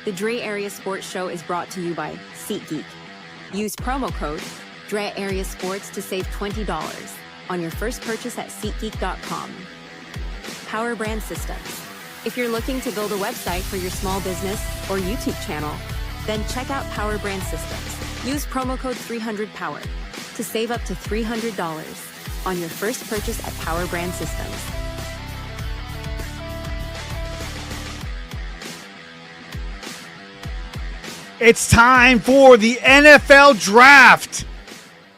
The DreArea Sports Show is brought to you by SeatGeek. Use promo code DreArea Sports to save $20 on your first purchase at SeatGeek.com. Power Brand Systems. If you're looking to build a website for your small business or YouTube channel, then check out Power Brand Systems. Use promo code 300POWER to save up to $300 on your first purchase at Power Brand Systems. It's time for the NFL Draft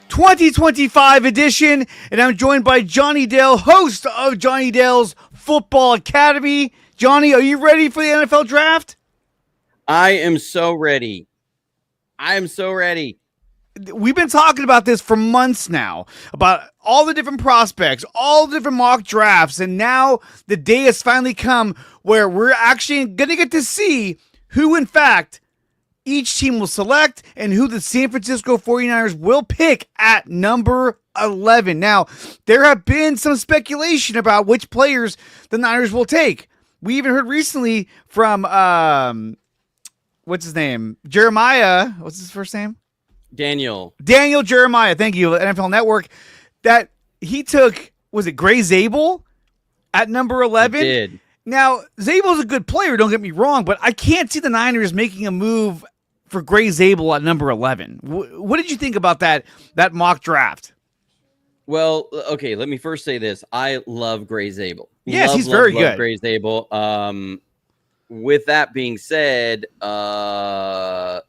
2025 edition, and I'm joined by Johnny Dale, host of Johnny Dale's Football Academy. Johnny, are you ready for the NFL Draft? I am so ready. We've been talking about this for months now, about all the different prospects, all the different mock drafts, and now the day has finally come where we're actually going to get to see who, in fact, each team will select and who the San Francisco 49ers will pick at number 11. Now, there have been some speculation about which players the Niners will take. We even heard recently from, what's his name? Jeremiah. What's his first name? Daniel Jeremiah. Thank you, NFL Network. That he took, was it Gray Zabel at number 11? He did. Now, Zabel's a good player, don't get me wrong, but I can't see the Niners making a move for Gray Zabel at number 11. What did you think about that mock draft? Well, okay, let me first say this. I love Gray Zabel. Yes, he's very good. Gray Zabel. With that being said, sorry,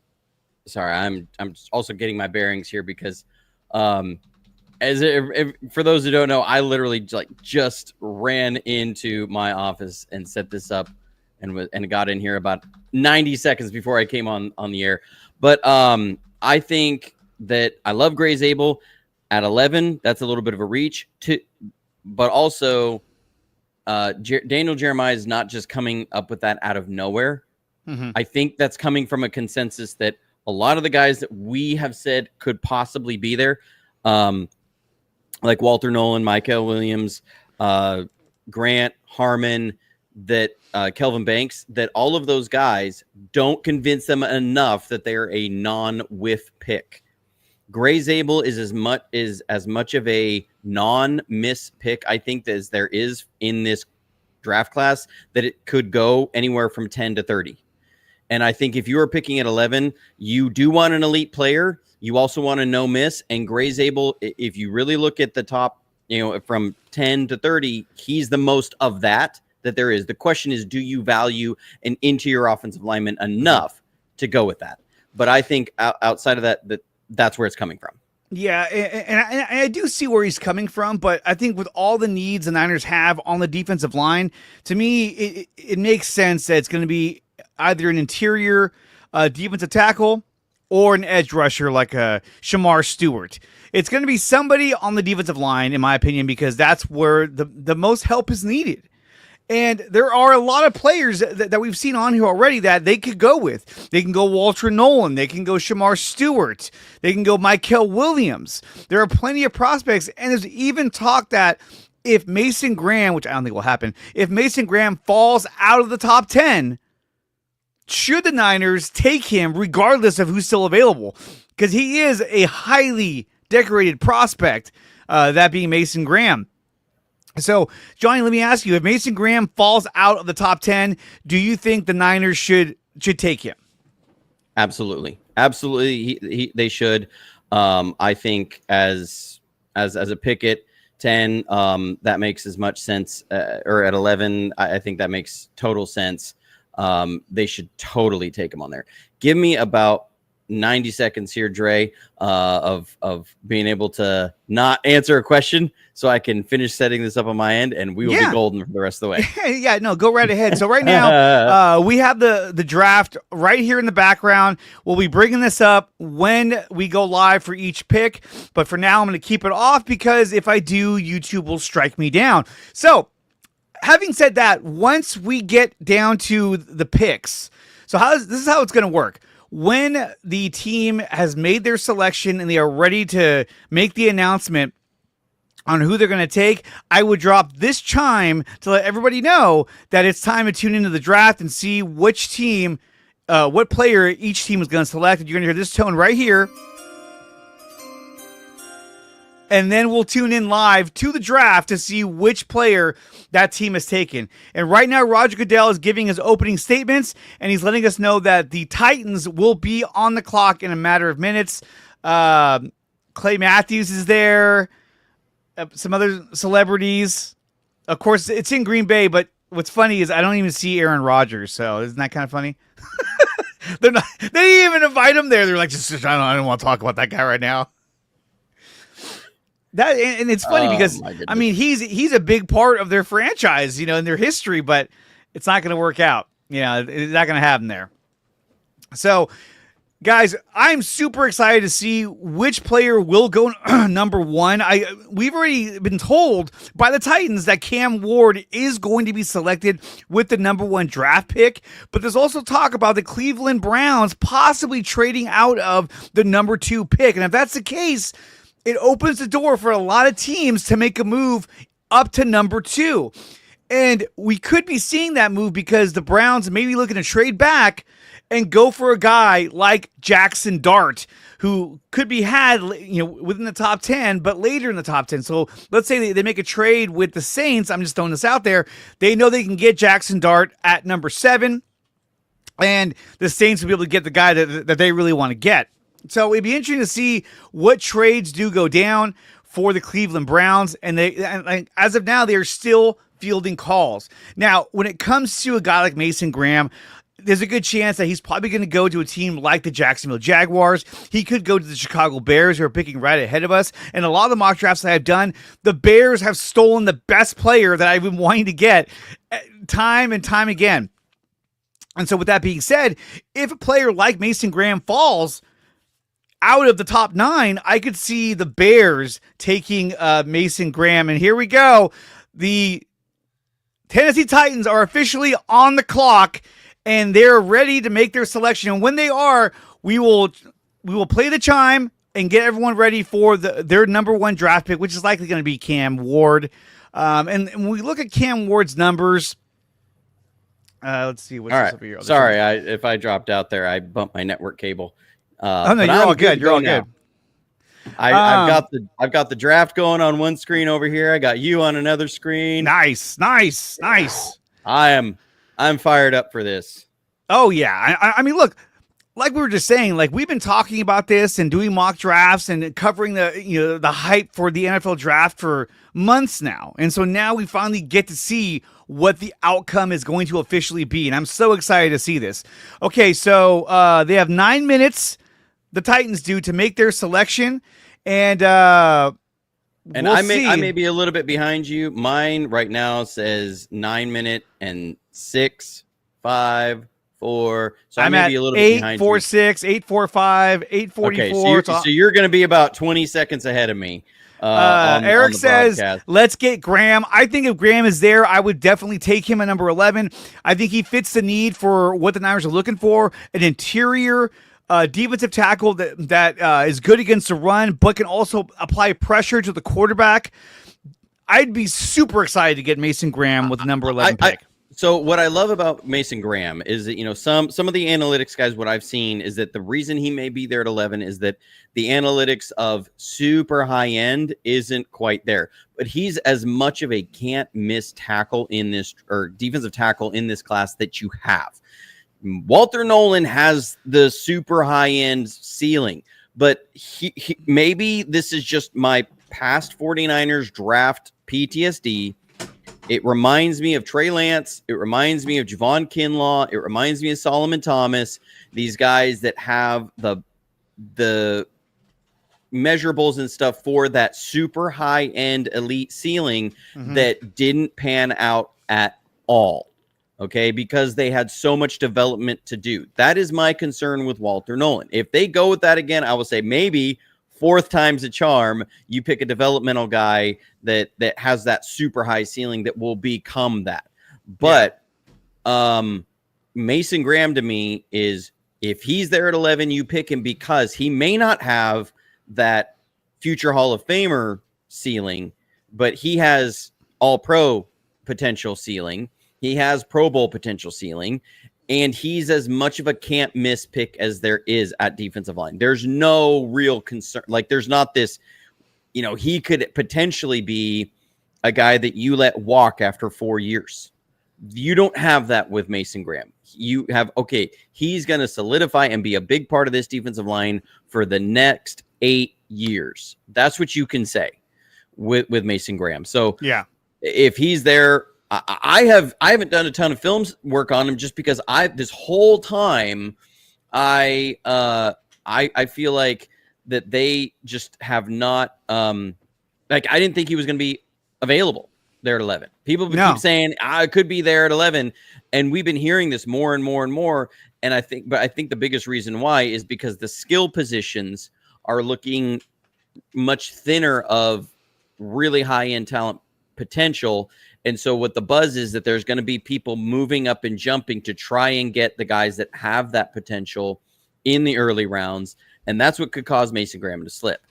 I'm also getting my bearings here because for those who don't know, I literally just ran into my office and set this up and got in here about 90 seconds before I came on the air. But I think that I love Gray Zabel at 11. That's a little bit of a reach but also Daniel Jeremiah is not just coming up with that out of nowhere. Mm-hmm. I think that's coming from a consensus that a lot of the guys that we have said could possibly be there, like Walter Nolan, Michael Williams, Grant Harmon, that Kelvin Banks, that all of those guys don't convince them enough that they're a non-whiff pick. Gray Zabel is as much of a non-miss pick, I think, as there is in this draft class, that it could go anywhere from 10 to 30. And I think if you are picking at 11, you do want an elite player. You also want a no miss. And Gray Zabel, if you really look at the top, from 10 to 30, he's the most of that there is. The question is, do you value an interior offensive lineman enough to go with that? But I think outside of that's where it's coming from. Yeah, and I do see where he's coming from, but I think with all the needs the Niners have on the defensive line, to me, it makes sense that it's going to be either an interior defensive tackle or an edge rusher like Shamar Stewart. It's going to be somebody on the defensive line, in my opinion, because that's where the most help is needed. And there are a lot of players that we've seen on here already that they could go with. They can go Walter Nolan. They can go Shamar Stewart. They can go Michael Williams. There are plenty of prospects. And there's even talk that if Mason Graham, which I don't think will happen, if Mason Graham falls out of the top 10, should the Niners take him regardless of who's still available? Because he is a highly decorated prospect, that being Mason Graham. So, Johnny, let me ask you, if Mason Graham falls out of the top 10, do you think the Niners should take him? Absolutely. They should. I think as a pick at 10, that makes as much sense, or at 11, I think that makes total sense. They should totally take him on there. Give me about 90 seconds here, Dre, of being able to not answer a question so I can finish setting this up on my end, and we will be golden for the rest of the way. Yeah, no, go right ahead. So right now, we have the draft right here in the background. We'll be bringing this up when we go live for each pick, but for now, I'm going to keep it off because if I do, YouTube will strike me down. So, having said that, once we get down to the picks, so this is how it's going to work. When the team has made their selection and they are ready to make the announcement on who they're going to take, I would drop this chime to let everybody know that it's time to tune into the draft and see which team what player each team is going to select. You're going to hear this tone right here. And then we'll tune in live to the draft to see which player that team has taken. And right now, Roger Goodell is giving his opening statements, and he's letting us know that the Titans will be on the clock in a matter of minutes. Clay Matthews is there. Some other celebrities. Of course, it's in Green Bay, but what's funny is I don't even see Aaron Rodgers, so isn't that kind of funny? They didn't even invite him there. They're like, I don't want to talk about that guy right now. And it's funny because I mean he's a big part of their franchise, in their history, but it's not going to work out. It's not going to happen there. So, guys, I'm super excited to see which player will go number one. We've already been told by the Titans that Cam Ward is going to be selected with the number one draft pick, but there's also talk about the Cleveland Browns possibly trading out of the number 2 pick. And if that's the case, it opens the door for a lot of teams to make a move up to number 2. And we could be seeing that move because the Browns may be looking to trade back and go for a guy like Jackson Dart, who could be had, within the top 10, but later in the top 10. So let's say they make a trade with the Saints. I'm just throwing this out there. They know they can get Jackson Dart at number 7, and the Saints will be able to get the guy that they really want to get. So it'd be interesting to see what trades do go down for the Cleveland Browns. And as of now, they're still fielding calls. Now, when it comes to a guy like Mason Graham, there's a good chance that he's probably going to go to a team like the Jacksonville Jaguars. He could go to the Chicago Bears, who are picking right ahead of us. And a lot of the mock drafts that I've done, the Bears have stolen the best player that I've been wanting to get time and time again. And so with that being said, if a player like Mason Graham falls out of the top 9, I could see the Bears taking Mason Graham. And here we go. The Tennessee Titans are officially on the clock, and they're ready to make their selection. And when they are, we will play the chime and get everyone ready for their number 1 draft pick, which is likely going to be Cam Ward. And when we look at Cam Ward's numbers, let's see what's this over here. Sorry, if I dropped out there, I bumped my network cable. No, you're all good. You're all good. I've got the draft going on one screen over here. I got you on another screen. Nice. I'm fired up for this. Oh yeah. I mean, look, like we were just saying, like we've been talking about this and doing mock drafts and covering the hype for the NFL draft for months now. And so now we finally get to see what the outcome is going to officially be. And I'm so excited to see this. Okay. So, they have 9 minutes, the Titans do, to make their selection. And I may be a little bit behind you. Mine right now says 9 minute and 6, 5, 4. So I may be a little bit behind 8:46, 8:45, 8:44. Okay, so you're going to be about 20 seconds ahead of me. Eric says, broadcast. Let's get Graham. I think if Graham is there, I would definitely take him at number 11. I think he fits the need for what the Niners are looking for, an interior defensive tackle that is good against the run, but can also apply pressure to the quarterback. I'd be super excited to get Mason Graham with the number 11 pick. So what I love about Mason Graham is that, some of the analytics guys, what I've seen is that the reason he may be there at 11 is that the analytics of super high end isn't quite there, but he's as much of a can't miss tackle in this, or defensive tackle in this class, that you have. Walter Nolan has the super high end ceiling, but he maybe this is just my past 49ers draft PTSD. It reminds me of Trey Lance. It reminds me of Javon Kinlaw. It reminds me of Solomon Thomas. These guys that have the measurables and stuff for that super high end elite ceiling that didn't pan out at all. Okay, because they had so much development to do. That is my concern with Walter Nolan. If they go with that again, I will say maybe 4th time's a charm. You pick a developmental guy that has that super high ceiling that will become that. But Mason Graham to me is, if he's there at 11, you pick him because he may not have that future Hall of Famer ceiling, but he has all-pro potential ceiling. He has Pro Bowl potential ceiling. and he's as much of a can't miss pick as there is at defensive line. There's no real concern. Like, there's not this, he could potentially be a guy that you let walk after 4 years. You don't have that with Mason Graham. You have, he's going to solidify and be a big part of this defensive line for the next 8 years. That's what you can say with Mason Graham. So yeah, if he's there, I haven't done a ton of films work on him just because this whole time I feel like that they just have not I didn't think he was going to be available there at 11. People keep saying I could be there at 11, and we've been hearing this more and more and more. And I think the biggest reason why is because the skill positions are looking much thinner of really high end talent potential. And so what the buzz is that there's going to be people moving up and jumping to try and get the guys that have that potential in the early rounds, and that's what could cause Mason Graham to slip.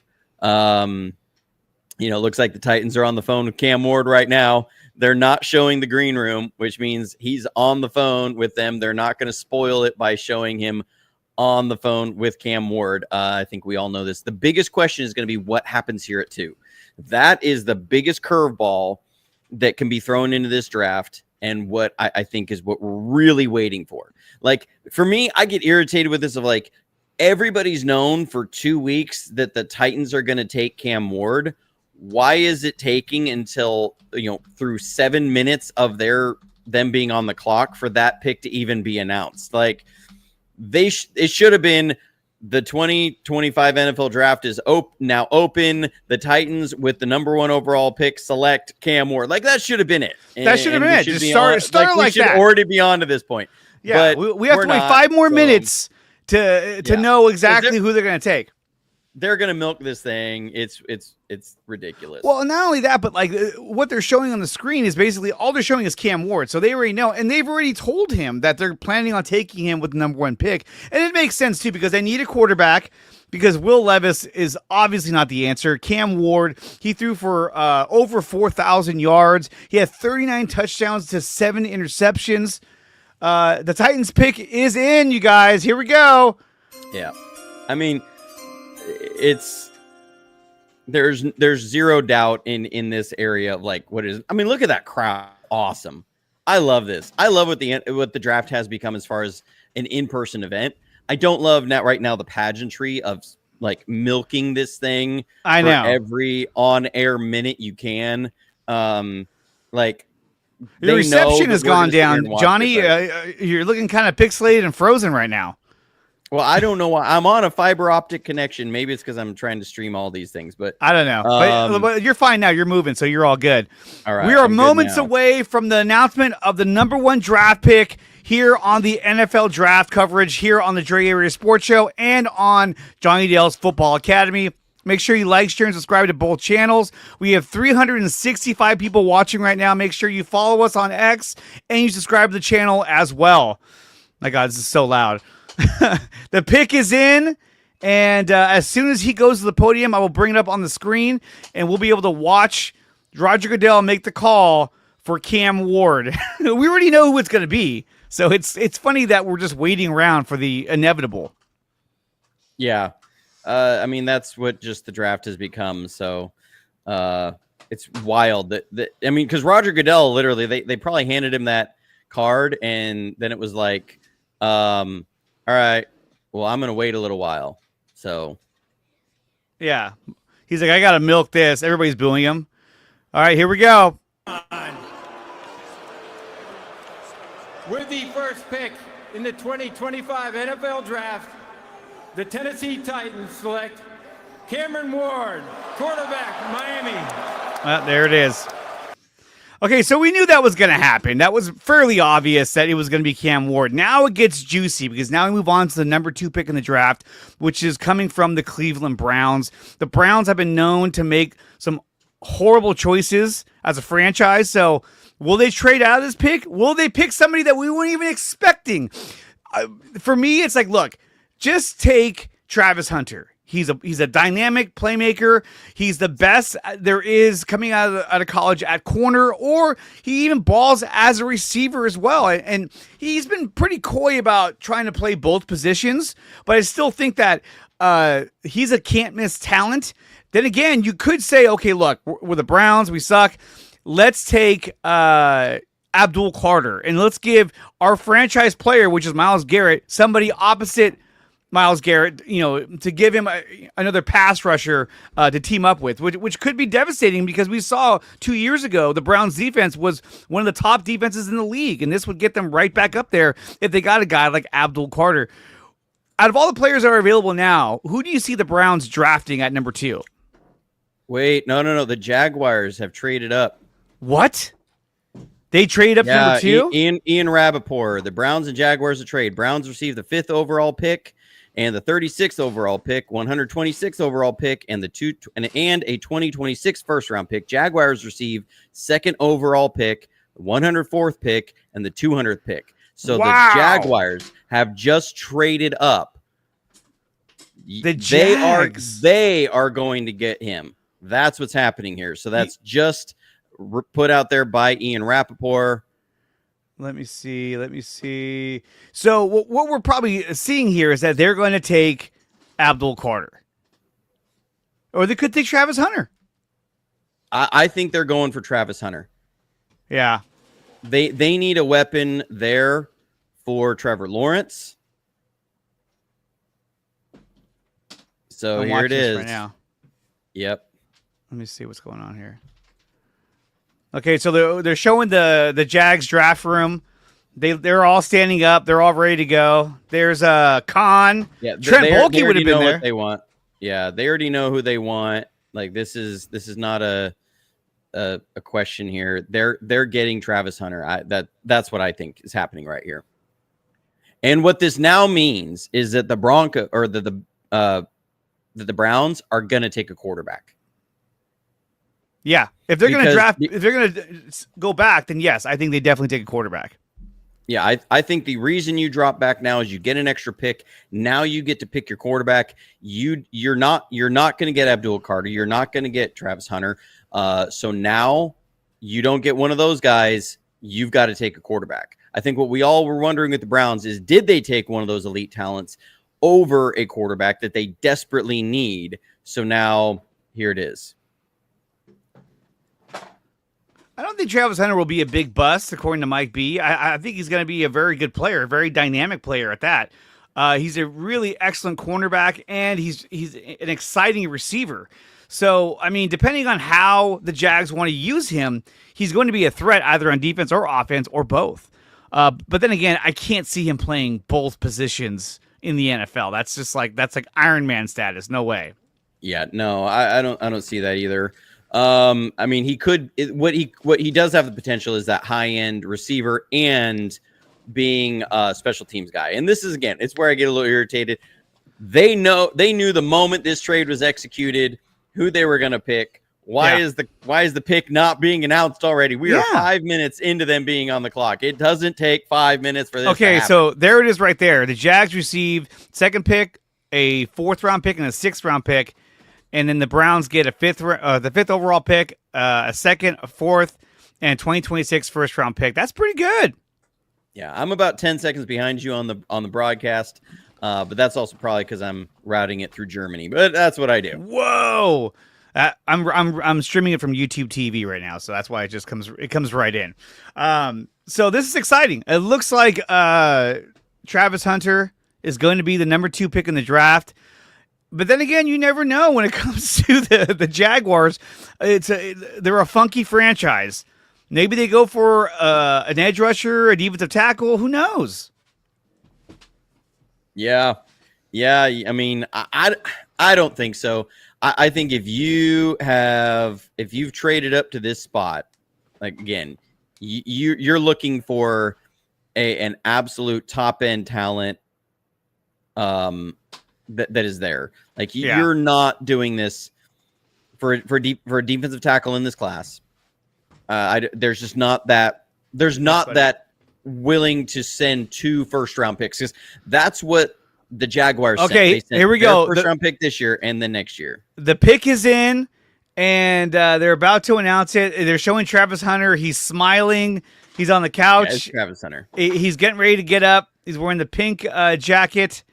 Looks like the Titans are on the phone with Cam Ward right now. They're not showing the green room, which means he's on the phone with them. They're not going to spoil it by showing him on the phone with Cam Ward. I think we all know this. The biggest question is going to be what happens here at 2. That is the biggest curveball that can be thrown into this draft, and what I think is what we're really waiting for. Like, for me, I get irritated with this of like, everybody's known for 2 weeks that the Titans are going to take Cam Ward. Why is it taking until, through 7 minutes of them being on the clock for that pick to even be announced? Like, it should have been the 2025 NFL draft is now open. The Titans with the number 1 overall pick select Cam Ward. Like, that should have been it. That should have been it. Just start like we should that. Already be on to this point. Yeah, but we have to wait 5 more minutes to know exactly who they're going to take. They're going to milk this thing. It's ridiculous. Well, not only that, but like what they're showing on the screen is basically all they're showing is Cam Ward. So they already know, and they've already told him that they're planning on taking him with the number 1 pick. And it makes sense too, because they need a quarterback, because Will Levis is obviously not the answer. Cam Ward, he threw for over 4,000 yards. He had 39 touchdowns to 7 interceptions. The Titans pick is in, you guys. Here we go. Yeah. I mean, there's zero doubt in this area of like what is. I mean, look at that crowd. Awesome. I love this. I love what the draft has become as far as an in-person event. I don't love right now the pageantry of like milking this thing. I know every on-air minute you can. Like, the reception has gone down, Johnny. You're looking kind of pixelated and frozen right now. Well, I don't know why. I'm on a fiber optic connection. Maybe it's because I'm trying to stream all these things, but I don't know. But you're fine now. You're moving, so you're all good. All right. We are moments away from the announcement of the number 1 draft pick here on the NFL draft coverage here on the DreArea Sports Show and on Johnny Dale's Football Academy. Make sure you like, share, and subscribe to both channels. We have 365 people watching right now. Make sure you follow us on X and you subscribe to the channel as well. My God, this is so loud. The pick is in, and as soon as he goes to the podium, I will bring it up on the screen, and we'll be able to watch Roger Goodell make the call for Cam Ward. We already know who it's going to be, so it's funny that we're just waiting around for the inevitable. Yeah. I mean, that's what just the draft has become, so it's wild. I mean, because Roger Goodell, literally, they probably handed him that card, and then it was like, all right, well, I'm going to wait a little while. So, yeah. He's like, I got to milk this. Everybody's booing him. All right, here we go. With the first pick in the 2025 NFL Draft, the Tennessee Titans select Cameron Ward, quarterback, Miami. Well, there it is. Okay, so we knew that was going to happen. That was fairly obvious that it was going to be Cam Ward. Now it gets juicy because now we move on to the number 2 pick in the draft, which is coming from the Cleveland Browns. The Browns have been known to make some horrible choices as a franchise. So will they trade out of this pick? Will they pick somebody that we weren't even expecting? For me, it's like, look, just take Travis Hunter. He's a dynamic playmaker. He's the best there is coming out of college at corner, or he even balls as a receiver as well. And he's been pretty coy about trying to play both positions, but I still think that he's a can't-miss talent. Then again, you could say, okay, look, we're the Browns. We suck. Let's take Abdul Carter, and let's give our franchise player, which is Myles Garrett, somebody opposite Myles Garrett, to give him another pass rusher to team up with, which could be devastating because we saw 2 years ago the Browns defense was one of the top defenses in the league, and this would get them right back up there if they got a guy like Abdul Carter. Out of all the players that are available now, who do you see the Browns drafting at number 2? Wait, no. The Jaguars have traded up. What? They traded up to number 2? Ian Rappaport. The Browns and Jaguars a trade. Browns received the 5th overall pick and the 36th overall pick, 126th overall pick, and a 2026 first round pick. Jaguars received 2nd overall pick, 104th pick, and the 200th pick. So wow. The Jaguars have just traded up. The Jags. They are going to get him. That's what's happening here. So that's just put out there by Ian Rappaport. Let me see. So what we're probably seeing here is that they're going to take Abdul Carter. Or they could take Travis Hunter. I think they're going for Travis Hunter. Yeah. They need a weapon there for Trevor Lawrence. So I'm here it is. right now. Yep. Let me see what's going on here. Okay, so they're showing the Jags draft room. They're all standing up. They're all ready to go. There's Khan. Yeah, Trent Baalke would have been there. What they want. Yeah, they already know who they want. Like this is not a question here. They're getting Travis Hunter. That's what I think is happening right here. And what this now means is that the the Browns are going to take a quarterback. Yeah, if they're going to go back, then yes, I think they definitely take a quarterback. Yeah, I think the reason you drop back now is you get an extra pick. Now you get to pick your quarterback. You're not going to get Abdul Carter. You're not going to get Travis Hunter. So now you don't get one of those guys. You've got to take a quarterback. I think what we all were wondering with the Browns is, did they take one of those elite talents over a quarterback that they desperately need? So now here it is. I don't think Travis Hunter will be a big bust, according to Mike B. I think he's going to be a very good player, a very dynamic player at that. He's a really excellent cornerback, and he's an exciting receiver. So, I mean, depending on how the Jags want to use him, he's going to be a threat either on defense or offense or both. But then again, I can't see him playing both positions in the NFL. That's like Iron Man status. No way. Yeah, no, I don't see that either. I mean, he could. What he does have the potential is that high end receiver and being a special teams guy. And this is, again, it's where I get a little irritated. They knew the moment this trade was executed who they were going to pick. Why is the pick not being announced already? We are 5 minutes into them being on the clock. It doesn't take 5 minutes for this. Okay, so there it is right there. The Jags received second pick, a 4th round pick, and a 6th round pick. And then the Browns get the 5th overall pick, a 2nd, a 4th, and 2026 first round pick. That's pretty good. Yeah, I'm about 10 seconds behind you on the broadcast, but that's also probably because I'm routing it through Germany. But that's what I do. Whoa, I'm streaming it from YouTube TV right now, so that's why it comes right in. So this is exciting. It looks like Travis Hunter is going to be the number 2 pick in the draft. But then again, you never know when it comes to the Jaguars. They're a funky franchise. Maybe they go for an edge rusher, a defensive tackle. Who knows? Yeah. I mean, I don't think so. I think if you've traded up to this spot, like, again, you're looking for an absolute top end talent. That is there. Like, you're not doing this for a defensive tackle in this class. There's just not that. There's not that willing to send 2 first round picks, because that's what the Jaguars. Okay, here we go. First round pick this year and then next year. The pick is in, and they're about to announce it. They're showing Travis Hunter. He's smiling. He's on the couch. Yeah, it's Travis Hunter. He's getting ready to get up. He's wearing the pink jacket.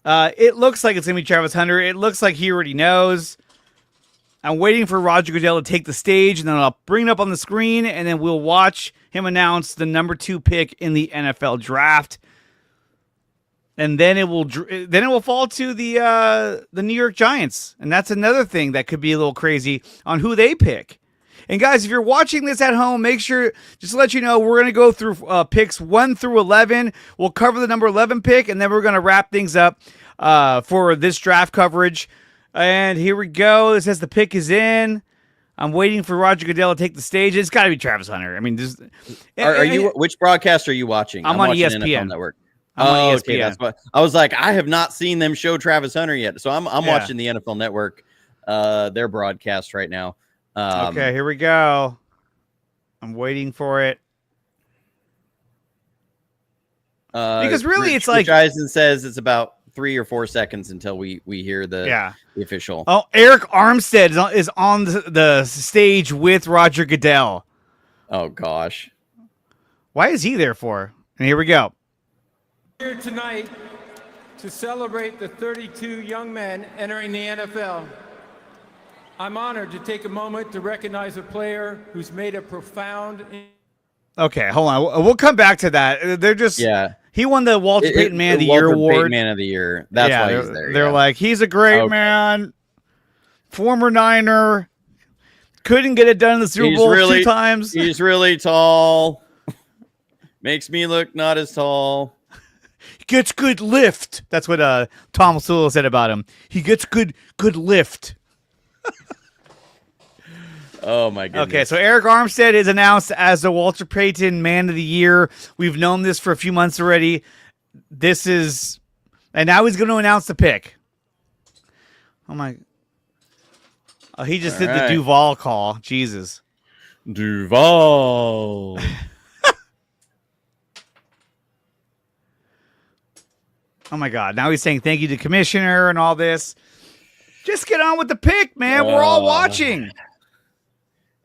It looks like it's going to be Travis Hunter. It looks like he already knows. I'm waiting for Roger Goodell to take the stage, and then I'll bring it up on the screen, and then we'll watch him announce the number 2 pick in the NFL draft. And then it will fall to the New York Giants, and that's another thing that could be a little crazy on who they pick. And guys, if you're watching this at home, make sure, just to let you know, we're going to go through picks 1 through 11. We'll cover the number 11 pick, and then we're going to wrap things up for this draft coverage. And here we go. It says the pick is in. I'm waiting for Roger Goodell to take the stage. It's got to be Travis Hunter. I mean, Which broadcast are you watching? I'm on watching ESPN NFL Network. I'm on ESPN. Okay, that's what I was like. I have not seen them show Travis Hunter yet, so I'm watching the NFL Network, their broadcast right now. Okay, here we go. I'm waiting for it. Because really, it's like Eisen says it's about 3 or 4 seconds until we hear the official. Oh, Eric Armstead is on the stage with Roger Goodell. Oh gosh, why is he there for? And here we go. Here tonight to celebrate the 32 young men entering the NFL. I'm honored to take a moment to recognize a player who's made a profound. Okay, hold on. We'll come back to that. They're just He won the Walter Payton Man of the Year award. Payton Man of the Year. That's why he's there. They're like, he's a great man, former Niner, couldn't get it done in the Super Bowl 2 times. He's really tall. Makes me look not as tall. He gets good lift. That's what Tom Sewell said about him. He gets good lift. Oh my goodness. Okay, so Eric Armstead is announced as the Walter Payton Man of the Year. We've known this for a few months already. And now he's going to announce the pick. Oh my. Oh, he just did the Duval call. Jesus. Duval. Oh my God. Now he's saying thank you to Commissioner and all this. Just get on with the pick, man. We're all watching.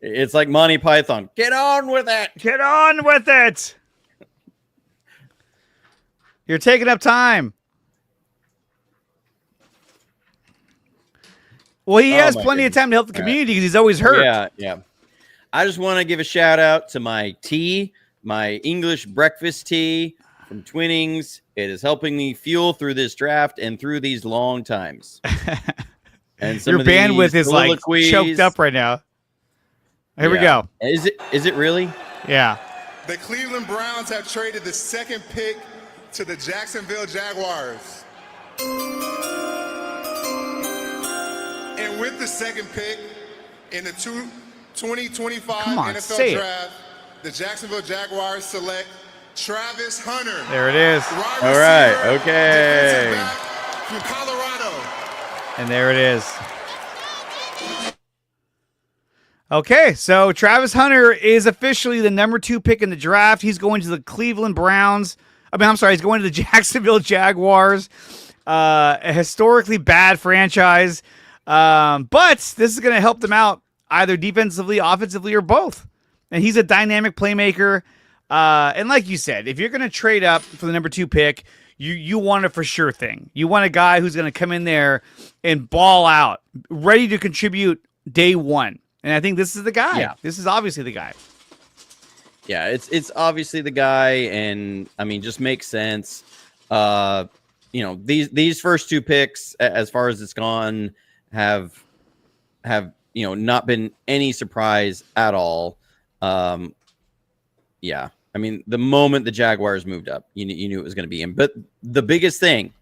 It's like Monty Python. Get on with it. Get on with it. You're taking up time. Well, he has plenty of time to help the community because he's always hurt. Yeah. I just want to give a shout out to my tea, my English breakfast tea from Twinnings. It is helping me fuel through this draft and through these long times. And some your bandwidth is like choked up right now. Here we go. Is it really? Yeah. The Cleveland Browns have traded the 2nd pick to the Jacksonville Jaguars. And with the 2nd pick in the 2025 NFL Draft, the Jacksonville Jaguars select Travis Hunter. There it is. All right. Okay. From Colorado. And there it is. Okay, so Travis Hunter is officially the number 2 pick in the draft. He's going to the Cleveland Browns. He's going to the Jacksonville Jaguars. A historically bad franchise. But this is going to help them out either defensively, offensively, or both. And he's a dynamic playmaker. And like you said, if you're going to trade up for the number 2 pick, you want a for sure thing. You want a guy who's going to come in there and ball out, ready to contribute day one. And I think this is the guy. Yeah. This is obviously the guy. Yeah, it's obviously the guy, and I mean, just makes sense. These first 2 picks, as far as it's gone, have not been any surprise at all. Yeah, I mean, the moment the Jaguars moved up, you knew it was going to be him. But the biggest thing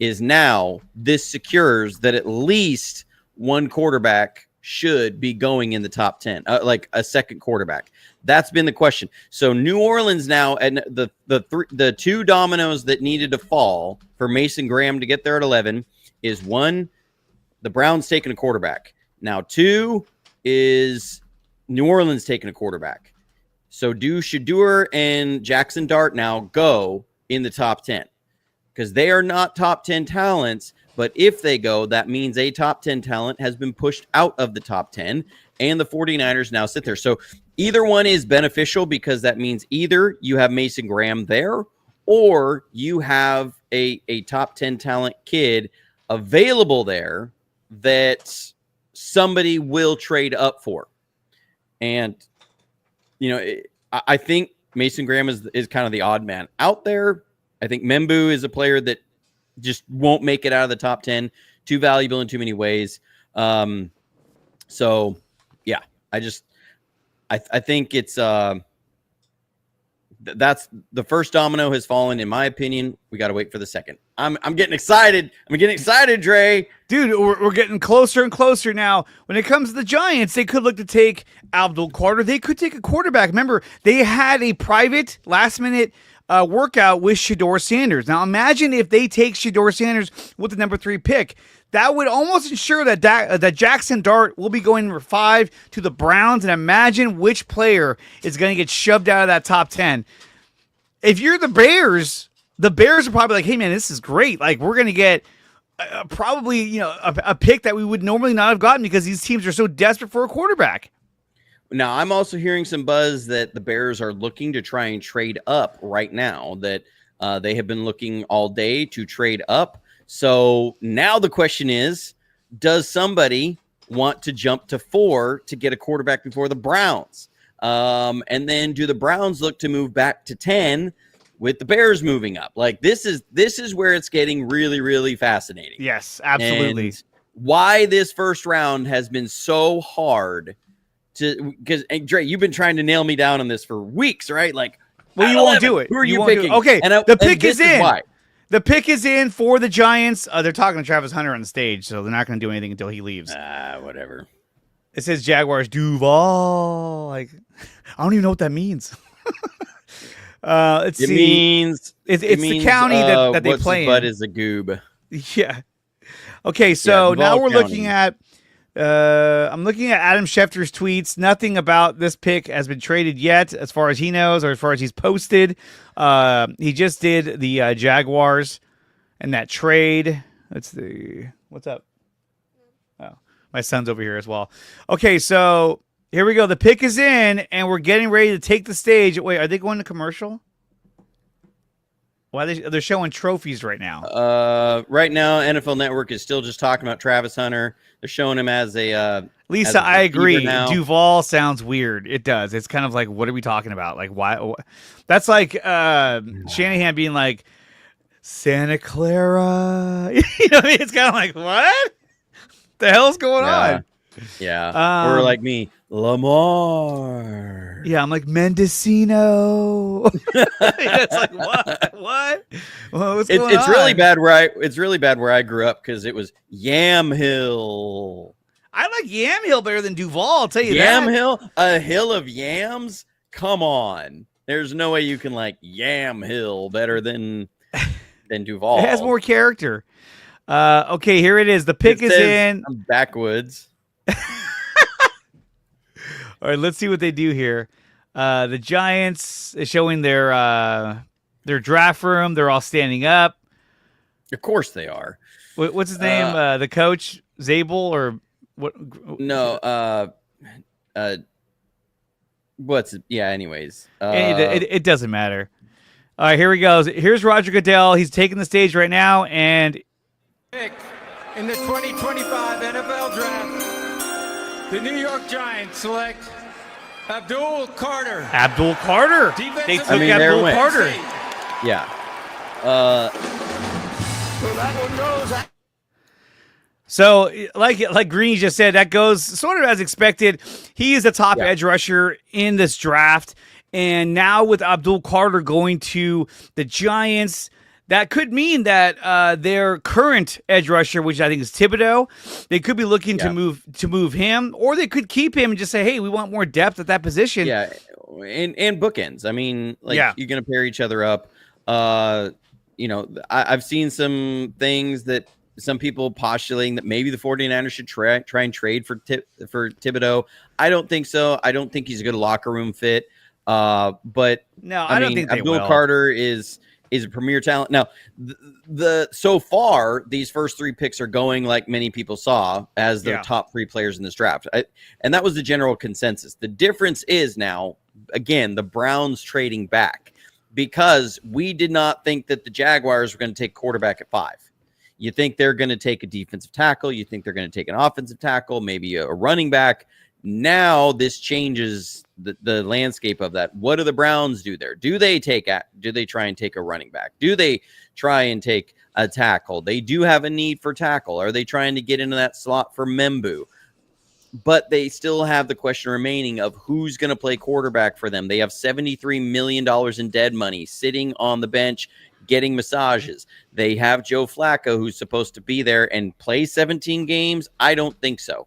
is now this secures that at least one quarterback should be going in the top 10, like a second quarterback. That's been the question. So New Orleans now, and the 2 dominoes that needed to fall for Mason Graham to get there at 11 is 1, the Browns taking a quarterback. Now 2 is New Orleans taking a quarterback. So do Shedeur and Jackson Dart now go in the top 10? because they are not top 10 talents. But if they go, that means a top 10 talent has been pushed out of the top 10, and the 49ers now sit there. So either one is beneficial, because that means either you have Mason Graham there, or you have a top 10 talent kid available there that somebody will trade up for. And, I think Mason Graham is kind of the odd man out there. I think Membu is a player that just won't make it out of the top 10. Too valuable in too many ways. So, yeah, I think it's that's the first domino has fallen, in my opinion. We got to wait for the second. I'm getting excited. I'm getting excited, Dre. Dude, we're getting closer and closer now. When it comes to the Giants, they could look to take Abdul Carter. They could take a quarterback. Remember, they had a private last-minute workout with Shedeur Sanders. Now, imagine if they take Shedeur Sanders with the number 3 pick. That would almost ensure that Jackson Dart will be going number 5 to the Browns. And imagine which player is going to get shoved out of that top 10. If you're the Bears are probably like, hey, man, this is great. Like, we're going to get probably, a pick that we would normally not have gotten, because these teams are so desperate for a quarterback. Now, I'm also hearing some buzz that the Bears are looking to try and trade up right now, that they have been looking all day to trade up. So now the question is, does somebody want to jump to 4 to get a quarterback before the Browns? And then do the Browns look to move back to 10 with the Bears moving up? Like, this is where it's getting really, really fascinating. Yes, absolutely. And why this first round has been so hard because Dre, you've been trying to nail me down on this for weeks, right? Like, well, you won't do it. Who are you picking? Okay, the pick is in. Why. The pick is in for the Giants. They're talking to Travis Hunter on the stage, so they're not going to do anything until he leaves. Whatever. It says Jaguars Duval. Like, I don't even know what that means. Let's see. Means it's the county that they play in. Bud is a goob. Yeah. Okay, so now we're looking at. I'm looking at Adam Schefter's tweets. Nothing about this pick has been traded yet, as far as he knows, or as far as he's posted. He just did the Jaguars and that trade. Let's see. What's up? Oh, my son's over here as well. Okay, so here we go. The pick is in, and we're getting ready to take the stage. Wait, are they going to commercial? Why they're showing trophies right now? Right now, NFL Network is still just talking about Travis Hunter. They're showing him as a Lisa, I agree. Duval sounds weird. It does. It's kind of like, what are we talking about? Like, why? That's like Shanahan being like, Santa Clara. You know what I mean? It's kind of like, what the hell's going on? Yeah. Or like me, Lamar. Yeah, I'm like Mendocino. It's like, what? What's going on? It's really bad where I grew up, because it was Yam Hill. I like Yam Hill better than Duval, I'll tell you Yam that. Hill? A hill of yams? Come on. There's no way you can like Yam Hill better than Duval. It has more character. Okay, here it is. The pick is in. I'm backwoods. All right, let's see what they do here. The Giants is showing their draft room. They're all standing up. Of course they are. What's his name? The coach, Zabel, or what? No. Anyways. It doesn't matter. All right, here he goes. Here's Roger Goodell. He's taking the stage right now, and pick in the 2025 NFL Draft. The New York Giants select Abdul Carter. Abdul Carter. They took Abdul Carter. Yeah. So, like Greeny just said, that goes sort of as expected. He is the top edge rusher in this draft. And now with Abdul Carter going to the Giants, that could mean that their current edge rusher, which I think is Thibodeau, they could be looking to move him, or they could keep him and just say, hey, we want more depth at that position. Yeah, and bookends. I mean, you're going to pair each other up. I've seen some things that some people postulating that maybe the 49ers should try and trade for Thibodeau. I don't think so. I don't think he's a good locker room fit. But no, I don't think they Abdul will. Carter is is a premier talent. Now, so far, these first 3 picks are going like many people saw as the top 3 players in this draft. And that was the general consensus. The difference is now, again, the Browns trading back, because we did not think that the Jaguars were going to take quarterback at 5. You think they're going to take a defensive tackle. You think they're going to take an offensive tackle, maybe a running back. Now this changes the landscape of that. What do the Browns do there? Do they try and take a running back? Do they try and take a tackle? They do have a need for tackle. Are they trying to get into that slot for Membu? But they still have the question remaining of who's going to play quarterback for them. They have $73 million in dead money sitting on the bench, getting massages. They have Joe Flacco, who's supposed to be there and play 17 games. I don't think so.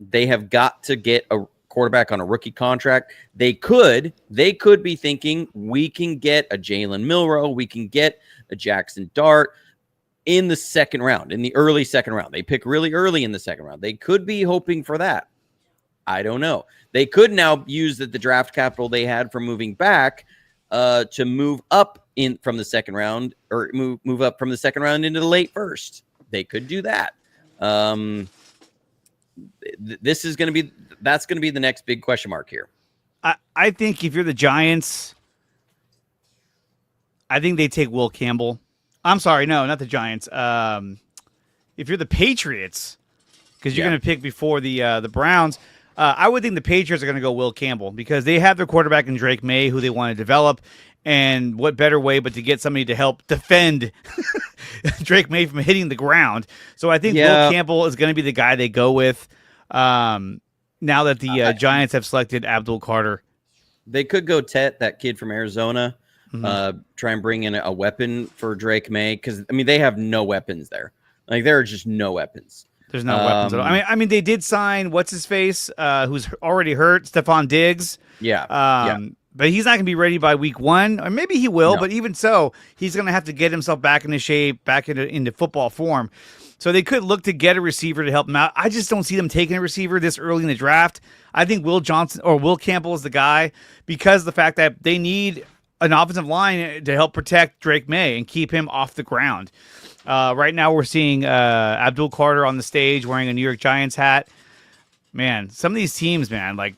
They have got to get a quarterback on a rookie contract. They could be thinking, we can get a Jalen Milroe, we can get a Jackson Dart in the second round, in the early second round. They pick really early in the second round. They could be hoping for that. I don't know. They could now use the draft capital they had from moving back to move up from the second round, or move up from the second round into the late first. They could do that. That's going to be the next big question mark here. I think if you're the Giants, I think they take Will Campbell. I'm sorry, no, not the Giants. If you're the Patriots, because you're going to pick before the Browns, I would think the Patriots are going to go Will Campbell, because they have their quarterback in Drake May, who they want to develop. And what better way but to get somebody to help defend Drake May from hitting the ground? So I think Will Campbell is going to be the guy they go with now that the Giants have selected Abdul Carter. They could go Tet, that kid from Arizona, try and bring in a weapon for Drake May, because, I mean, they have no weapons there. Like, there are just no weapons. There's no weapons at all. I mean, they did sign what's-his-face, who's already hurt, Stephon Diggs. But he's not going to be ready by week 1, or maybe he will. No. But even so, he's going to have to get himself back into shape, back into football form. So they could look to get a receiver to help him out. I just don't see them taking a receiver this early in the draft. I think Will Campbell is the guy, because of the fact that they need an offensive line to help protect Drake May and keep him off the ground. Right now we're seeing Abdul Carter on the stage wearing a New York Giants hat. Man, some of these teams, man, like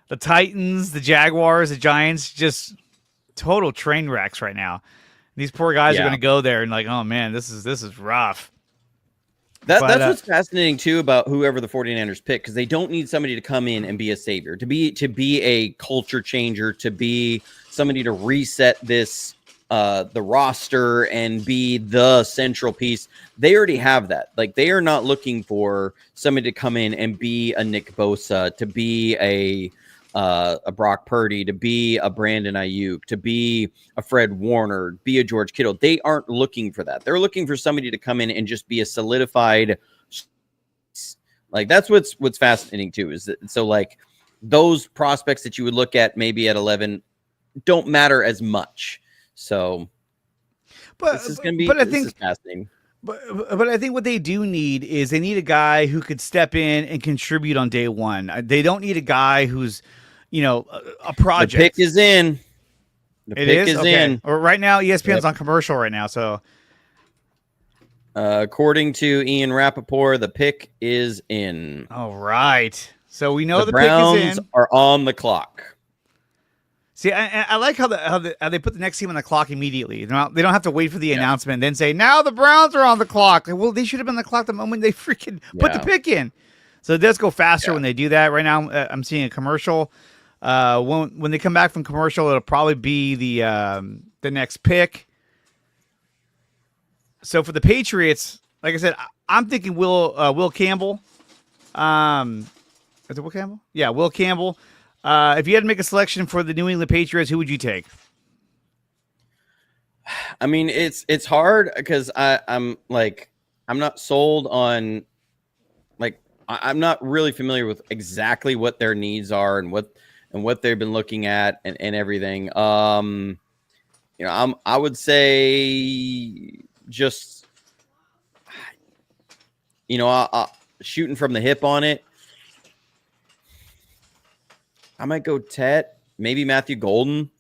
the Titans, the Jaguars, the Giants, just total train wrecks right now. These poor guys are going to go there and like, oh man, this is rough. That's what's fascinating too about whoever the 49ers pick, because they don't need somebody to come in and be a savior, to be a culture changer, to be somebody to reset this the roster and be the central piece. They already have that. Like, they are not looking for somebody to come in and be a Nick Bosa, to be a Brock Purdy, to be a Brandon Ayuk, to be a Fred Warner, be a George Kittle. They aren't looking for that. They're looking for somebody to come in and just be a solidified. Like, that's what's fascinating too, is that, so like, those prospects that you would look at maybe at 11 don't matter as much. So, this is fascinating. But I think what they do need is they need a guy who could step in and contribute on day one. They don't need a guy who's, a project. The pick is in. The pick is in. Or right now, ESPN's on commercial right now. So, according to Ian Rappaport, the pick is in. All right. So we know the Browns pick is in. Are on the clock. See, I like how they put the next team on the clock immediately. They don't have to wait for the announcement and then say, now the Browns are on the clock. Well, they should have been on the clock the moment they freaking put the pick in. So it does go faster when they do that. Right now, I'm seeing a commercial. When they come back from commercial, it'll probably be the next pick. So for the Patriots, like I said, I'm thinking Will Campbell. Is it Will Campbell? Yeah, Will Campbell. If you had to make a selection for the New England Patriots, who would you take? I mean, it's hard because I'm not sold on, like, I'm not really familiar with exactly what their needs are and what they've been looking at and everything. I would say just, shooting from the hip on it. I might go Tet, maybe Matthew Golden.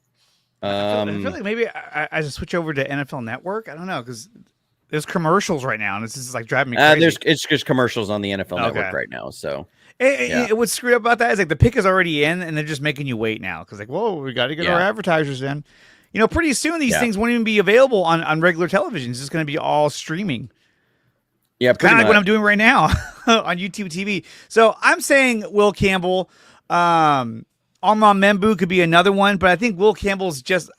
I feel like maybe I should switch over to NFL Network. I don't know, because there's commercials right now, and this is like driving me crazy. It's just commercials on the NFL Network right now. So what's screwed up about that is like the pick is already in, and they're just making you wait now because like, whoa, we got to get our advertisers in. You know, pretty soon these things won't even be available on regular television. It's just going to be all streaming. Yeah, kind of like what I'm doing right now on YouTube TV. So I'm saying Will Campbell. Armand Membu could be another one, but I think Will Campbell's just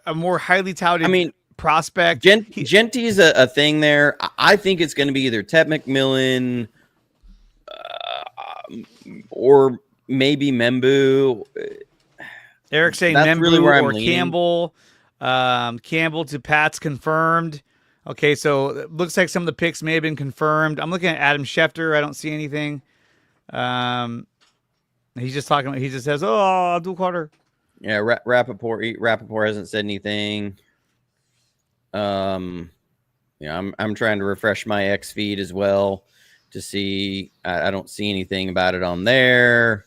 a more highly touted prospect. Genty's a thing there. I think it's going to be either Ted McMillan or maybe Membu. Eric saying That's Membu really where I'm or leaning. Campbell. Campbell to Pat's confirmed. Okay, so it looks like some of the picks may have been confirmed. I'm looking at Adam Schefter. I don't see anything. He's just talking. He just says, "Oh, Abdul Carter." Yeah, Rappaport hasn't said anything. I'm trying to refresh my X feed as well to see. I don't see anything about it on there.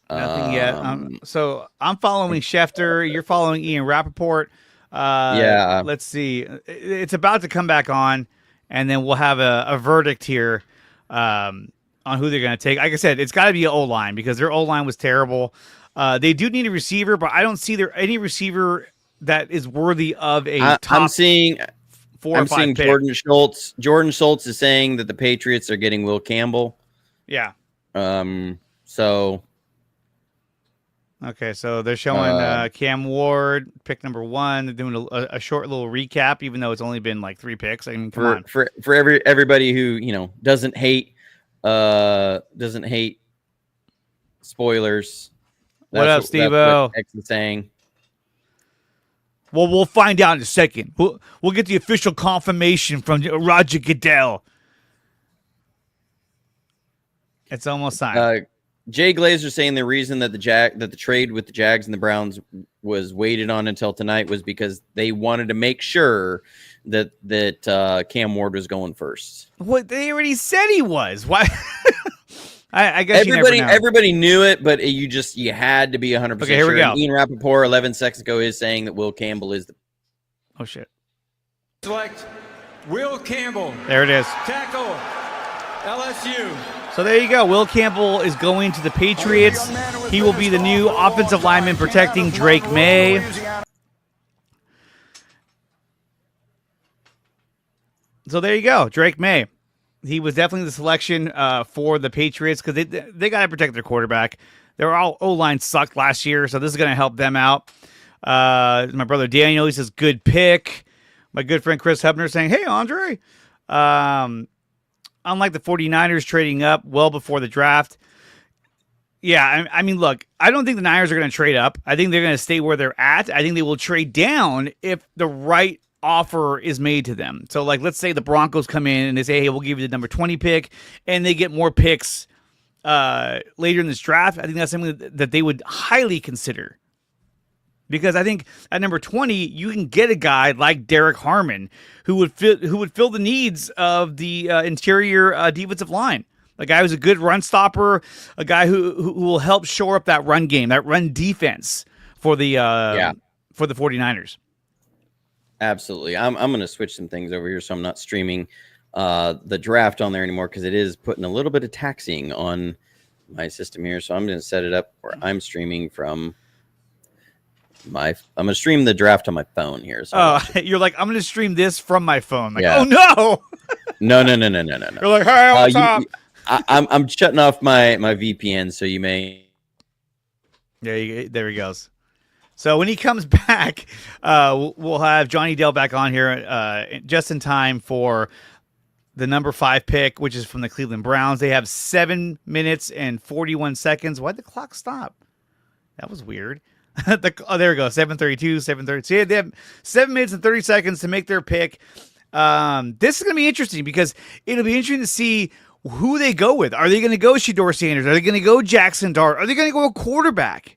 Nothing yet. So I'm following Schefter. You're following Ian Rappaport. Let's see. It's about to come back on, and then we'll have a verdict here on who they're going to take. Like I said, it's got to be an O-line because their O-line was terrible. They do need a receiver, but I don't see there any receiver that is worthy of a top. I'm seeing 4 or 5 pick. Jordan Schultz. Jordan Schultz is saying that the Patriots are getting Will Campbell. Yeah. So. Okay, so they're showing Cam Ward, pick number 1. They're doing a short little recap, even though it's only been like 3 picks. I mean, come on. For everybody who doesn't hate spoilers. What up, Steve-O? X is saying. Well, we'll find out in a second. We'll get the official confirmation from Roger Goodell. It's almost time. Jay Glazer saying the reason that the trade with the Jags and the Browns was waited on until tonight was because they wanted to make sure that Cam Ward was going first. What they already said he was. Why? I guess everybody knew it, but you had to be 100%. Okay, here we go. Ian Rappaport 11 seconds ago is saying that Will Campbell is the. Oh shit! Select Will Campbell. There it is. Tackle LSU. So there you go. Will Campbell is going to the Patriots. He will be the new offensive lineman protecting Drake May. So there you go. Drake May. He was definitely the selection for the Patriots because they got to protect their quarterback. Their O-line sucked last year, so this is going to help them out. My brother Daniel, he says, good pick. My good friend Chris Hebner saying, hey, Andre. Unlike the 49ers trading up well before the draft. Yeah, I mean, look, I don't think the Niners are going to trade up. I think they're going to stay where they're at. I think they will trade down if the right offer is made to them. So, like, let's say the Broncos come in and they say, hey, we'll give you the number 20 pick, and they get more picks later in this draft. I think that's something that they would highly consider. Because I think at number 20, you can get a guy like Derek Harmon who would fill the needs of the interior defensive line. A guy who's a good run stopper, a guy who will help shore up that run game, that run defense for the 49ers. Absolutely. I'm going to switch some things over here so I'm not streaming the draft on there anymore because it is putting a little bit of taxing on my system here. So I'm going to set it up where I'm streaming from I'm going to stream the draft on my phone here. So you're like, I'm going to stream this from my phone. Like, yeah. Oh no. No. You're like, hey, what's up? I'm shutting off my VPN, so you may. Yeah, there he goes. So when he comes back, we'll have Johnny Dell back on here just in time for the number 5 pick, which is from the Cleveland Browns. They have 7 minutes and 41 seconds. Why'd the clock stop? That was weird. There we go. 7:32, 7:30. So they have 7 minutes and 30 seconds to make their pick. This is going to be interesting because it'll be interesting to see who they go with. Are they going to go Shedeur Sanders? Are they going to go Jackson Dart? Are they going to go a quarterback?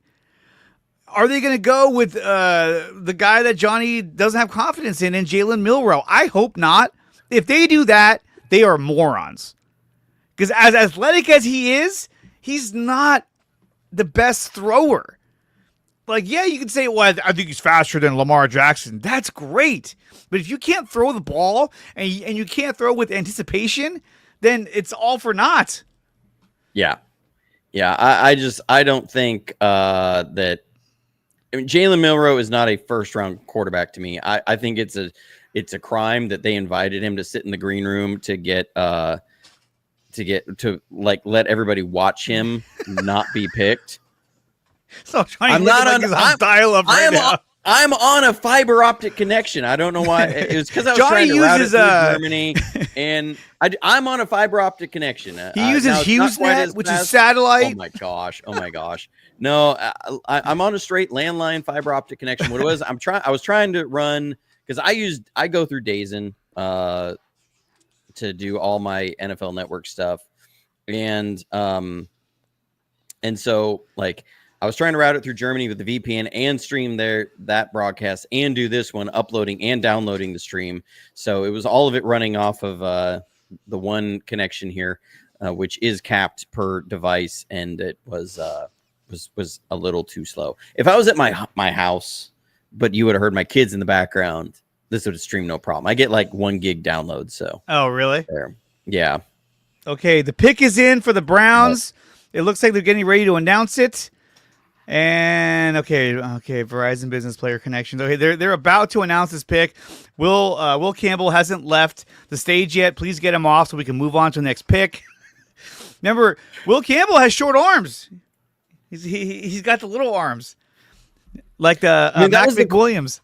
Are they going to go with the guy that Johnny doesn't have confidence in Jalen Milroe? I hope not. If they do that, they are morons. Because as athletic as he is, he's not the best thrower. like, yeah, you can say, well, I think he's faster than Lamar Jackson. That's great. But if you can't throw the ball and you can't throw with anticipation, then it's all for naught. Yeah. Yeah. I don't think that. I mean, Jalen Milroe is not a first-round quarterback to me. I think it's a crime that they invited him to sit in the green room to let everybody watch him not be picked. So I'm not on dial up right now. I'm on a fiber optic connection. I don't know why. It was because I was trying to route it through Germany, and I'm on a fiber optic connection. He uses HughesNet, which is satellite. Oh my gosh. No, I'm on a straight landline fiber optic connection. What it was, I was trying to run because I go through Dazen to do all my NFL Network stuff, and so like. I was trying to route it through Germany with the VPN and stream that broadcast and do this one, uploading and downloading the stream. So it was all of it running off of the one connection here, which is capped per device, and it was a little too slow. If I was at my house, but you would have heard my kids in the background, this would have streamed no problem. I get like 1 gig download. So really? Yeah. Okay, the pick is in for the Browns. It looks like they're getting ready to announce it. And okay, Verizon Business Player Connections. Okay, they're about to announce this pick. Will Campbell hasn't left the stage yet. Please get him off so we can move on to the next pick. Remember, Will Campbell has short arms. He's got the little arms, like the Max McWilliams.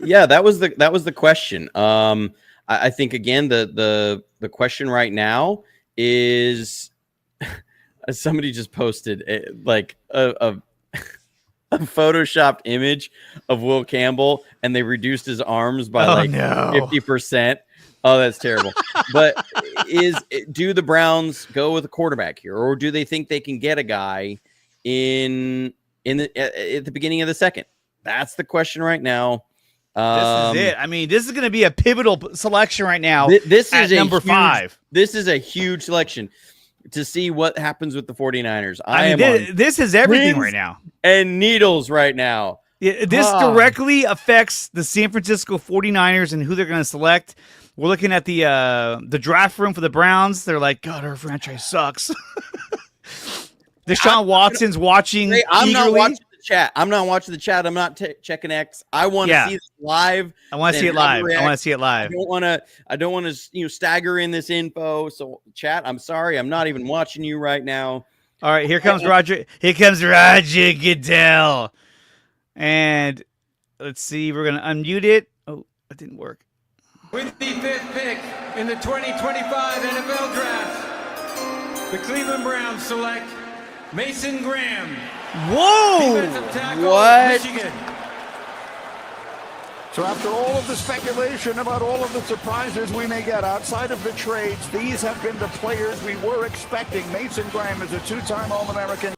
Yeah, that was the question. I think again the question right now is somebody just posted a photoshopped image of Will Campbell, and they reduced his arms by 50%. Oh, that's terrible. But do the Browns go with a quarterback here, or do they think they can get a guy at the beginning of the second? That's the question right now. This is it. I mean, this is going to be a pivotal selection right now. This is number 5. This is a huge selection to see what happens with the 49ers. This is everything right now. And needles right now. This directly affects the San Francisco 49ers and who they're going to select. We're looking at the draft room for the Browns. They're like, God, our franchise sucks. Deshaun Watson's watching I'm eagerly. not watching the chat. I'm not checking X. I want to see this live. I want to see it live. I don't want to stagger in this info. So chat, I'm sorry. I'm not even watching you right now. All right, here comes Roger. Here comes Roger Goodell. And let's see. We're going to unmute it. Oh, that didn't work. With the 5th pick in the 2025 NFL Draft, the Cleveland Browns select Mason Graham. Whoa! Defensive tackle, What? Michigan. So after all of the speculation about all of the surprises we may get outside of the trades, these have been the players we were expecting. Mason Graham is a 2-time All-American.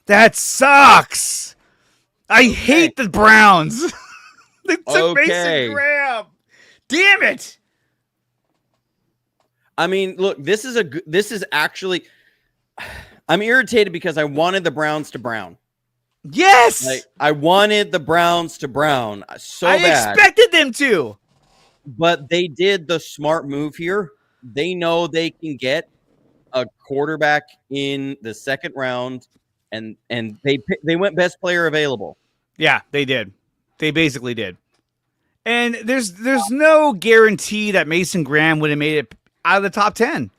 That sucks. I hate the Browns. They took Mason Graham. Damn it. I mean, look, this is actually, I'm irritated because I wanted the Browns to Brown. Yes. I wanted the Browns to Brown so bad. I expected them to. But they did the smart move here. They know they can get a quarterback in the second round, and they went best player available. Yeah, they did. They basically did. And there's no guarantee that Mason Graham would have made it out of the top 10.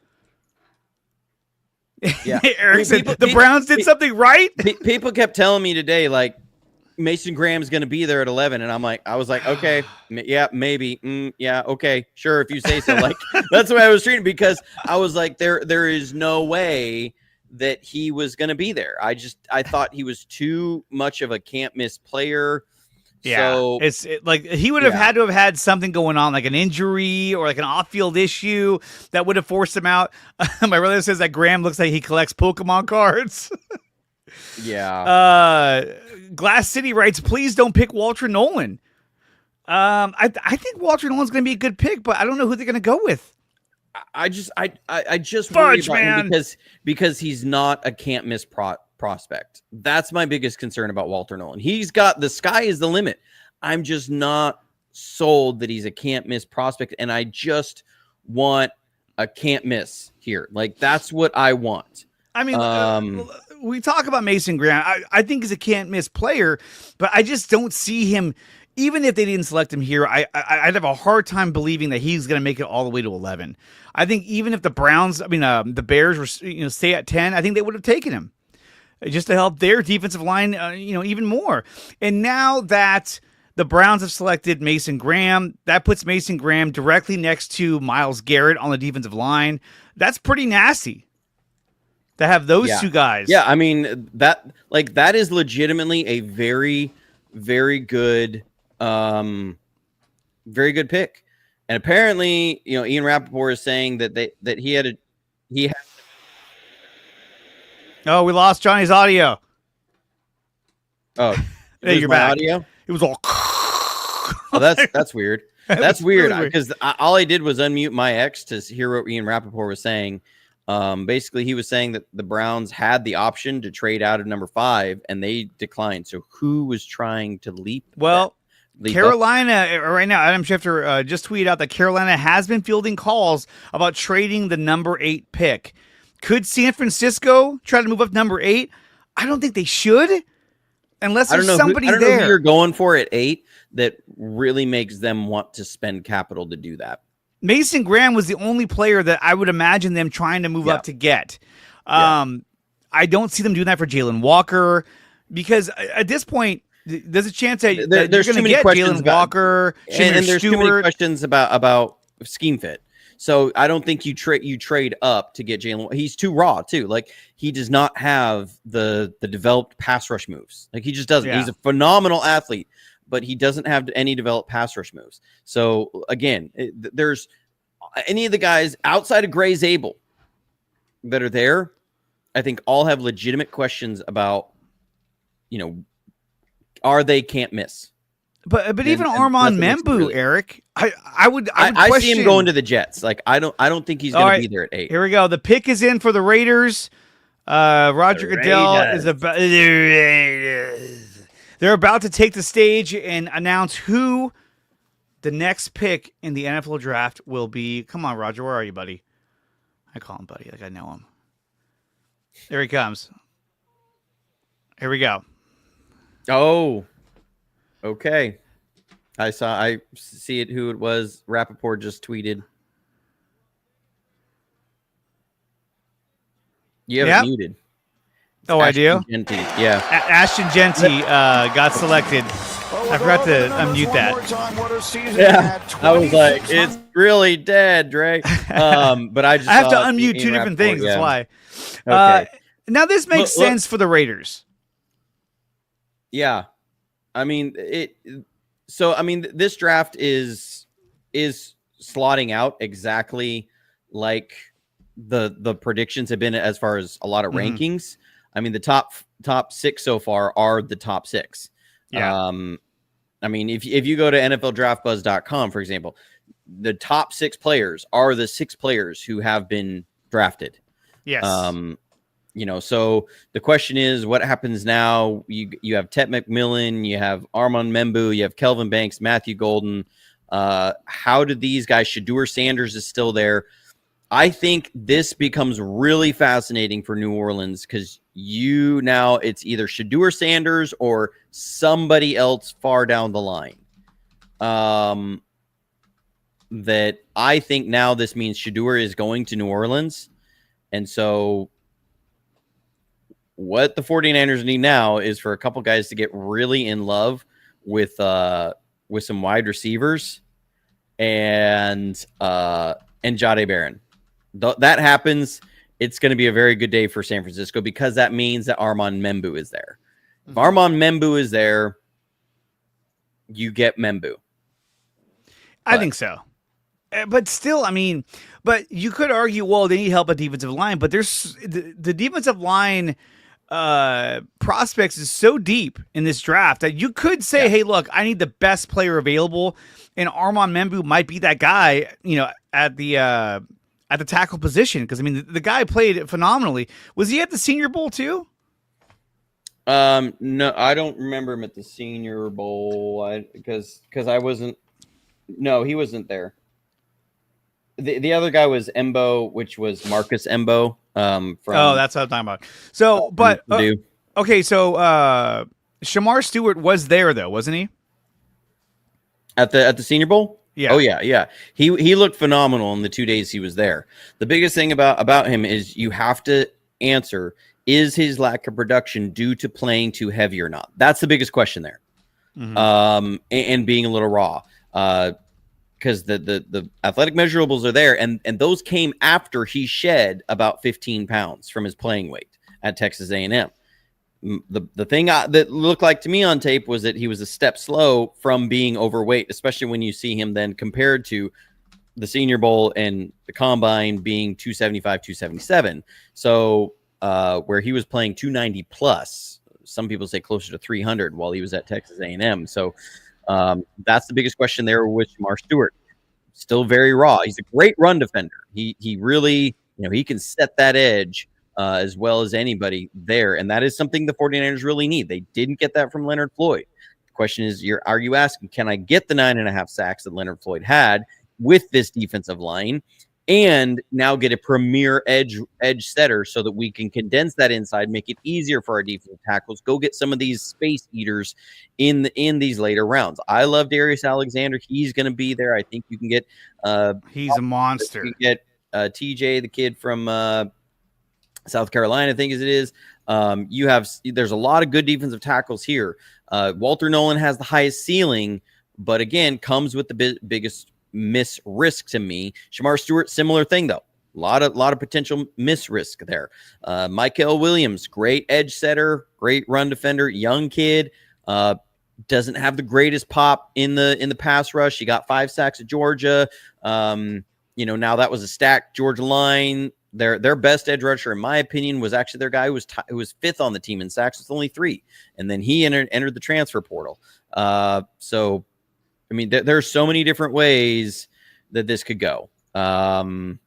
Yeah, Eric said the Browns did something right. People kept telling me today, like, Mason Graham's going to be there at 11, and I was like, okay, yeah, maybe, yeah, okay, sure, if you say so. Like, that's the way I was treating, because I was like, there is no way that he was going to be there. I thought he was too much of a can't miss player. Yeah, so, like he would have had to have had something going on, like an injury or like an off-field issue that would have forced him out. My brother says that Graham looks like he collects Pokemon cards. Yeah. Glass City writes, please don't pick Walter Nolan. I think Walter Nolan's going to be a good pick, but I don't know who they're going to go with. I just worry about him because he's not a can't miss prospect. That's my biggest concern about Walter Nolan. He's got the sky is the limit. I'm just not sold that he's a can't miss prospect, and I just want a can't miss here. Like, that's what I want. I mean, we talk about Mason Graham. I think he's a can't miss player, but I just don't see him. Even if they didn't select him here, I'd have a hard time believing that he's going to make it all the way to 11. I think even if the the Bears were, stay at 10, I think they would have taken him just to help their defensive line, even more. And now that the Browns have selected Mason Graham, that puts Mason Graham directly next to Myles Garrett on the defensive line. That's pretty nasty to have those two guys. Yeah, I mean, that is legitimately a very, very good pick. And apparently, Ian Rappaport is saying that he had. Oh, we lost Johnny's audio. Oh, there you're back. Audio? It was all. Oh, that's weird. That's weird because all I did was unmute my ex to hear what Ian Rappaport was saying. Basically, he was saying that the Browns had the option to trade out of number 5, and they declined. So who was trying to leap? Well, Carolina right now. Adam Schefter just tweeted out that Carolina has been fielding calls about trading the number 8 pick. Could San Francisco try to move up number 8? I don't think they should, unless there's somebody there. I don't know who you're going for at 8 that really makes them want to spend capital to do that. Mason Graham was the only player that I would imagine them trying to move up to get. I don't see them doing that for Jalen Walker because at this point, there's a chance that there's going to get Jalen Walker, and there's too many questions about scheme fit. So I don't think you trade up to get Jalen. He's too raw too. Like, he does not have the developed pass rush moves. Like, he just doesn't. Yeah. He's a phenomenal athlete, but he doesn't have any developed pass rush moves. So again, there's any of the guys outside of Gray Zabel that are there, I think all have legitimate questions about, are they can't miss. But even Armand Membu, Eric, I would see him going to the Jets. Like, I don't think he's going to be there at 8. Here we go. The pick is in for the Raiders. Roger Goodell is about. They're about to take the stage and announce who the next pick in the NFL draft will be. Come on, Roger, where are you, buddy? I call him buddy, like I know him. There he comes. Here we go. Oh. Okay. I see it, who it was. Rappaport just tweeted. You have it muted. It's I do? Genty. Yeah. Ashton Genty got selected. I forgot to unmute that. Yeah. I was like, it's really dead, Dre. But I have to unmute two different things. That's why. Okay. Now this makes sense for the Raiders. Yeah. I mean, this draft is slotting out exactly like the predictions have been as far as a lot of rankings. I mean, the top 6 so far are the top 6. Yeah. I mean, if you go to NFLDraftBuzz.com, for example, the top 6 players are the 6 players who have been drafted. Yes. So the question is, what happens now? You have Tet McMillan, you have Armand Membu, you have Kelvin Banks, Matthew Golden. How do these guys? Shedeur Sanders is still there. I think this becomes really fascinating for New Orleans because now it's either Shedeur Sanders or somebody else far down the line. That I think now this means Shedeur is going to New Orleans. And so what the 49ers need now is for a couple guys to get really in love with some wide receivers and Jahdae Barron. That happens, it's going to be a very good day for San Francisco because that means that Armand Membu is there. If Armand Membu is there, you get Membu. I think so. But still, I mean, but you could argue, well, they need help at defensive line, but there's the defensive line prospects is so deep in this draft that you could say, hey, look, I need the best player available, and Armand Membu might be that guy, at the tackle position. Because, I mean, the guy played phenomenally. Was he at the Senior Bowl too? No, I don't remember him at the Senior Bowl. Because I wasn't. No, he wasn't there. The other guy was Embo, which was Marcus Embo. From that's what I'm talking about. So, but okay, so Shamar Stewart was there though, wasn't he? At the Senior Bowl? Yeah. Oh yeah. He looked phenomenal in the 2 days he was there. The biggest thing about him is you have to answer, is his lack of production due to playing too heavy or not? That's the biggest question there. Mm-hmm. And being a little raw. Because the athletic measurables are there, and those came after he shed about 15 pounds from his playing weight at Texas A&M. The thing that looked like to me on tape was that he was a step slow from being overweight, especially when you see him then compared to the Senior Bowl and the Combine being 275, 277. So where he was playing 290 plus, some people say closer to 300 while he was at Texas A&M. So that's the biggest question there with Shamar Stewart. Still very raw. He's a great run defender. He really, he can set that edge as well as anybody there. And that is something the 49ers really need. They didn't get that from Leonard Floyd. The question is, are you asking, can I get the 9.5 sacks that Leonard Floyd had with this defensive line and now get a premier edge setter so that we can condense that inside, make it easier for our defensive tackles, go get some of these space eaters in these later rounds. I love Darius Alexander. He's going to be there. I think you can get he's a monster. You can get TJ, the kid from South Carolina, I think as it is. There's a lot of good defensive tackles here. Walter Nolan has the highest ceiling, but again, comes with the biggest miss risk to me. Shamar Stewart, similar thing though. A lot of potential miss risk there. Michael Williams, great edge setter, great run defender, young kid. Doesn't have the greatest pop in the pass rush. He got 5 sacks at Georgia. Now that was a stacked Georgia line. Their best edge rusher, in my opinion, was actually their guy who was 5th on the team in sacks with only 3, and then he entered the transfer portal. So, I mean, there are so many different ways that this could go. Man,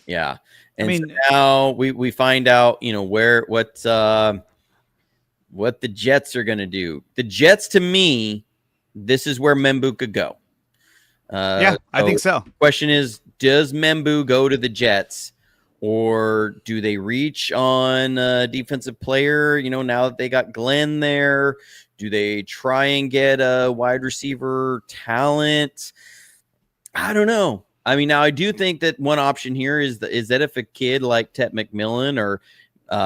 yeah. And so now we find out, what the Jets are going to do. The Jets, to me, this is where Membu could go. I think so. The question is, does Membu go to the Jets, or do they reach on a defensive player? Now that they got Glenn there, do they try and get a wide receiver talent? I don't know. I mean, now I do think that one option here is that if a kid like Tet McMillan or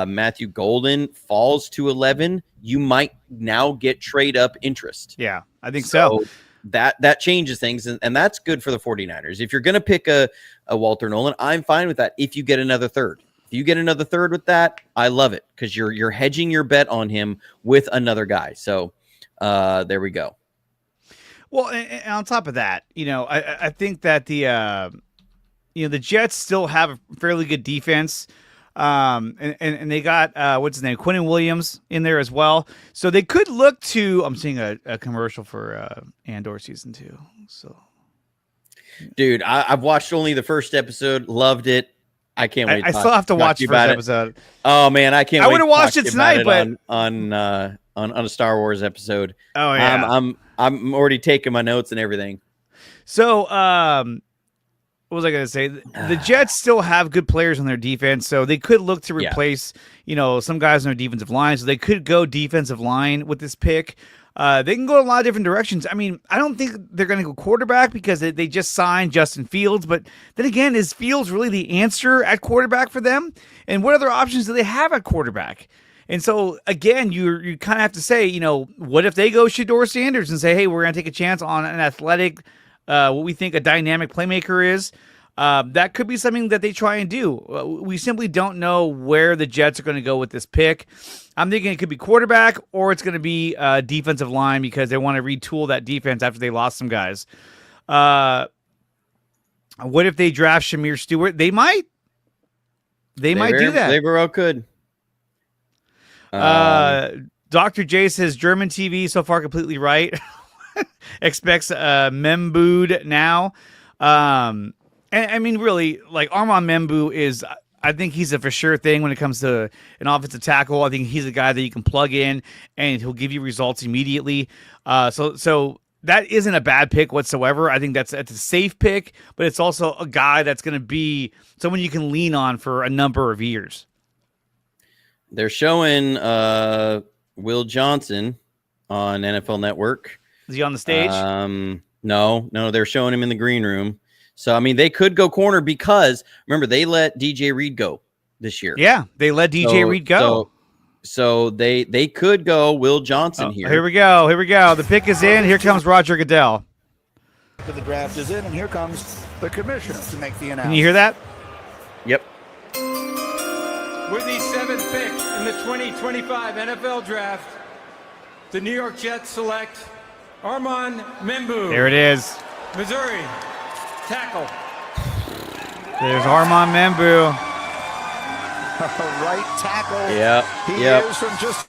Matthew Golden falls to 11, you might now get trade up interest. Yeah, I think so. That changes things, and that's good for the 49ers. If you're going to pick a Walter Nolan, I'm fine with that if you get another third. If you get another third with that, I love it because you're hedging your bet on him with another guy. So there we go. Well, and on top of that, I think that the Jets still have a fairly good defense. And they got what's his name, Quinnen Williams in there as well, so they could look to. I'm seeing a commercial for Andor season 2. So, dude, I've watched only the first episode, loved it. I can't wait. I still have to watch the first episode. Oh man, I can't. I would have watched it tonight, but on a Star Wars episode. Oh yeah, I'm already taking my notes and everything. So, what was I going to say? The Jets still have good players on their defense, so they could look to replace, some guys on their defensive line. So they could go defensive line with this pick. They can go a lot of different directions. I mean, I don't think they're going to go quarterback because they just signed Justin Fields. But then again, is Fields really the answer at quarterback for them? And what other options do they have at quarterback? And so, again, you kind of have to say, what if they go Shedeur Sanders and say, hey, we're going to take a chance on an athletic, what we think a dynamic playmaker is. That could be something that they try and do. We simply don't know where the Jets are going to go with this pick. I'm thinking it could be quarterback or it's going to be defensive line because they want to retool that defense after they lost some guys. What if they draft Shamir Stewart? They might do that. They very well could. Dr. J says German TV so far completely right. Expects Membood now. And I mean, really, like Armand Membu is, I think he's a for sure thing when it comes to an offensive tackle. I think he's a guy that you can plug in and he'll give you results immediately. So that isn't a bad pick whatsoever. I think that's a safe pick, but it's also a guy that's going to be someone you can lean on for a number of years. They're showing Will Johnson on NFL Network. Is he on the stage? No, they're showing him in the green room. So, I mean, they could go corner because, remember, they let DJ Reed go this year. Yeah, they let DJ Reed go. So they could go Will Johnson here. Here we go. The pick is in. Here comes Roger Goodell. The draft is in, and here comes the commissioner to make the announcement. Can you hear that? Yep. With the 7th pick in the 2025 NFL Draft, the New York Jets select Armand Membu. There it is. Missouri, tackle. There's Armand Membu. Right tackle. Yep. Is from just.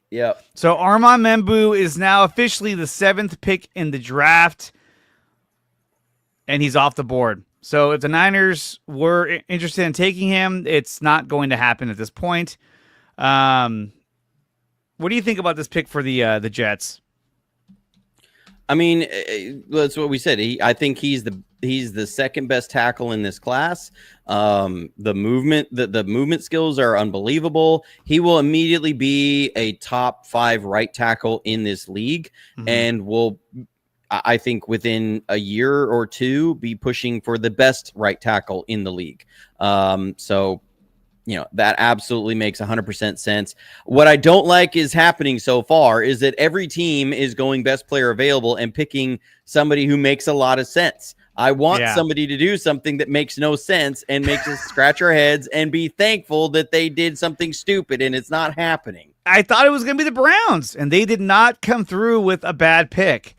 Yep. So Armand Membu is now officially the 7th pick in the draft, and he's off the board. So if the Niners were interested in taking him, it's not going to happen at this point. What do you think about this pick for the Jets? I mean, that's what we said. I think he's the second best tackle in this class. The movement skills are unbelievable. He will immediately be a top 5 right tackle in this league, and will, I think, within a year or two, be pushing for the best right tackle in the league. So, that absolutely makes 100% sense. What I don't like is happening so far is that every team is going best player available and picking somebody who makes a lot of sense. I want somebody to do something that makes no sense and makes us scratch our heads and be thankful that they did something stupid, and it's not happening. I thought it was going to be the Browns, and they did not come through with a bad pick.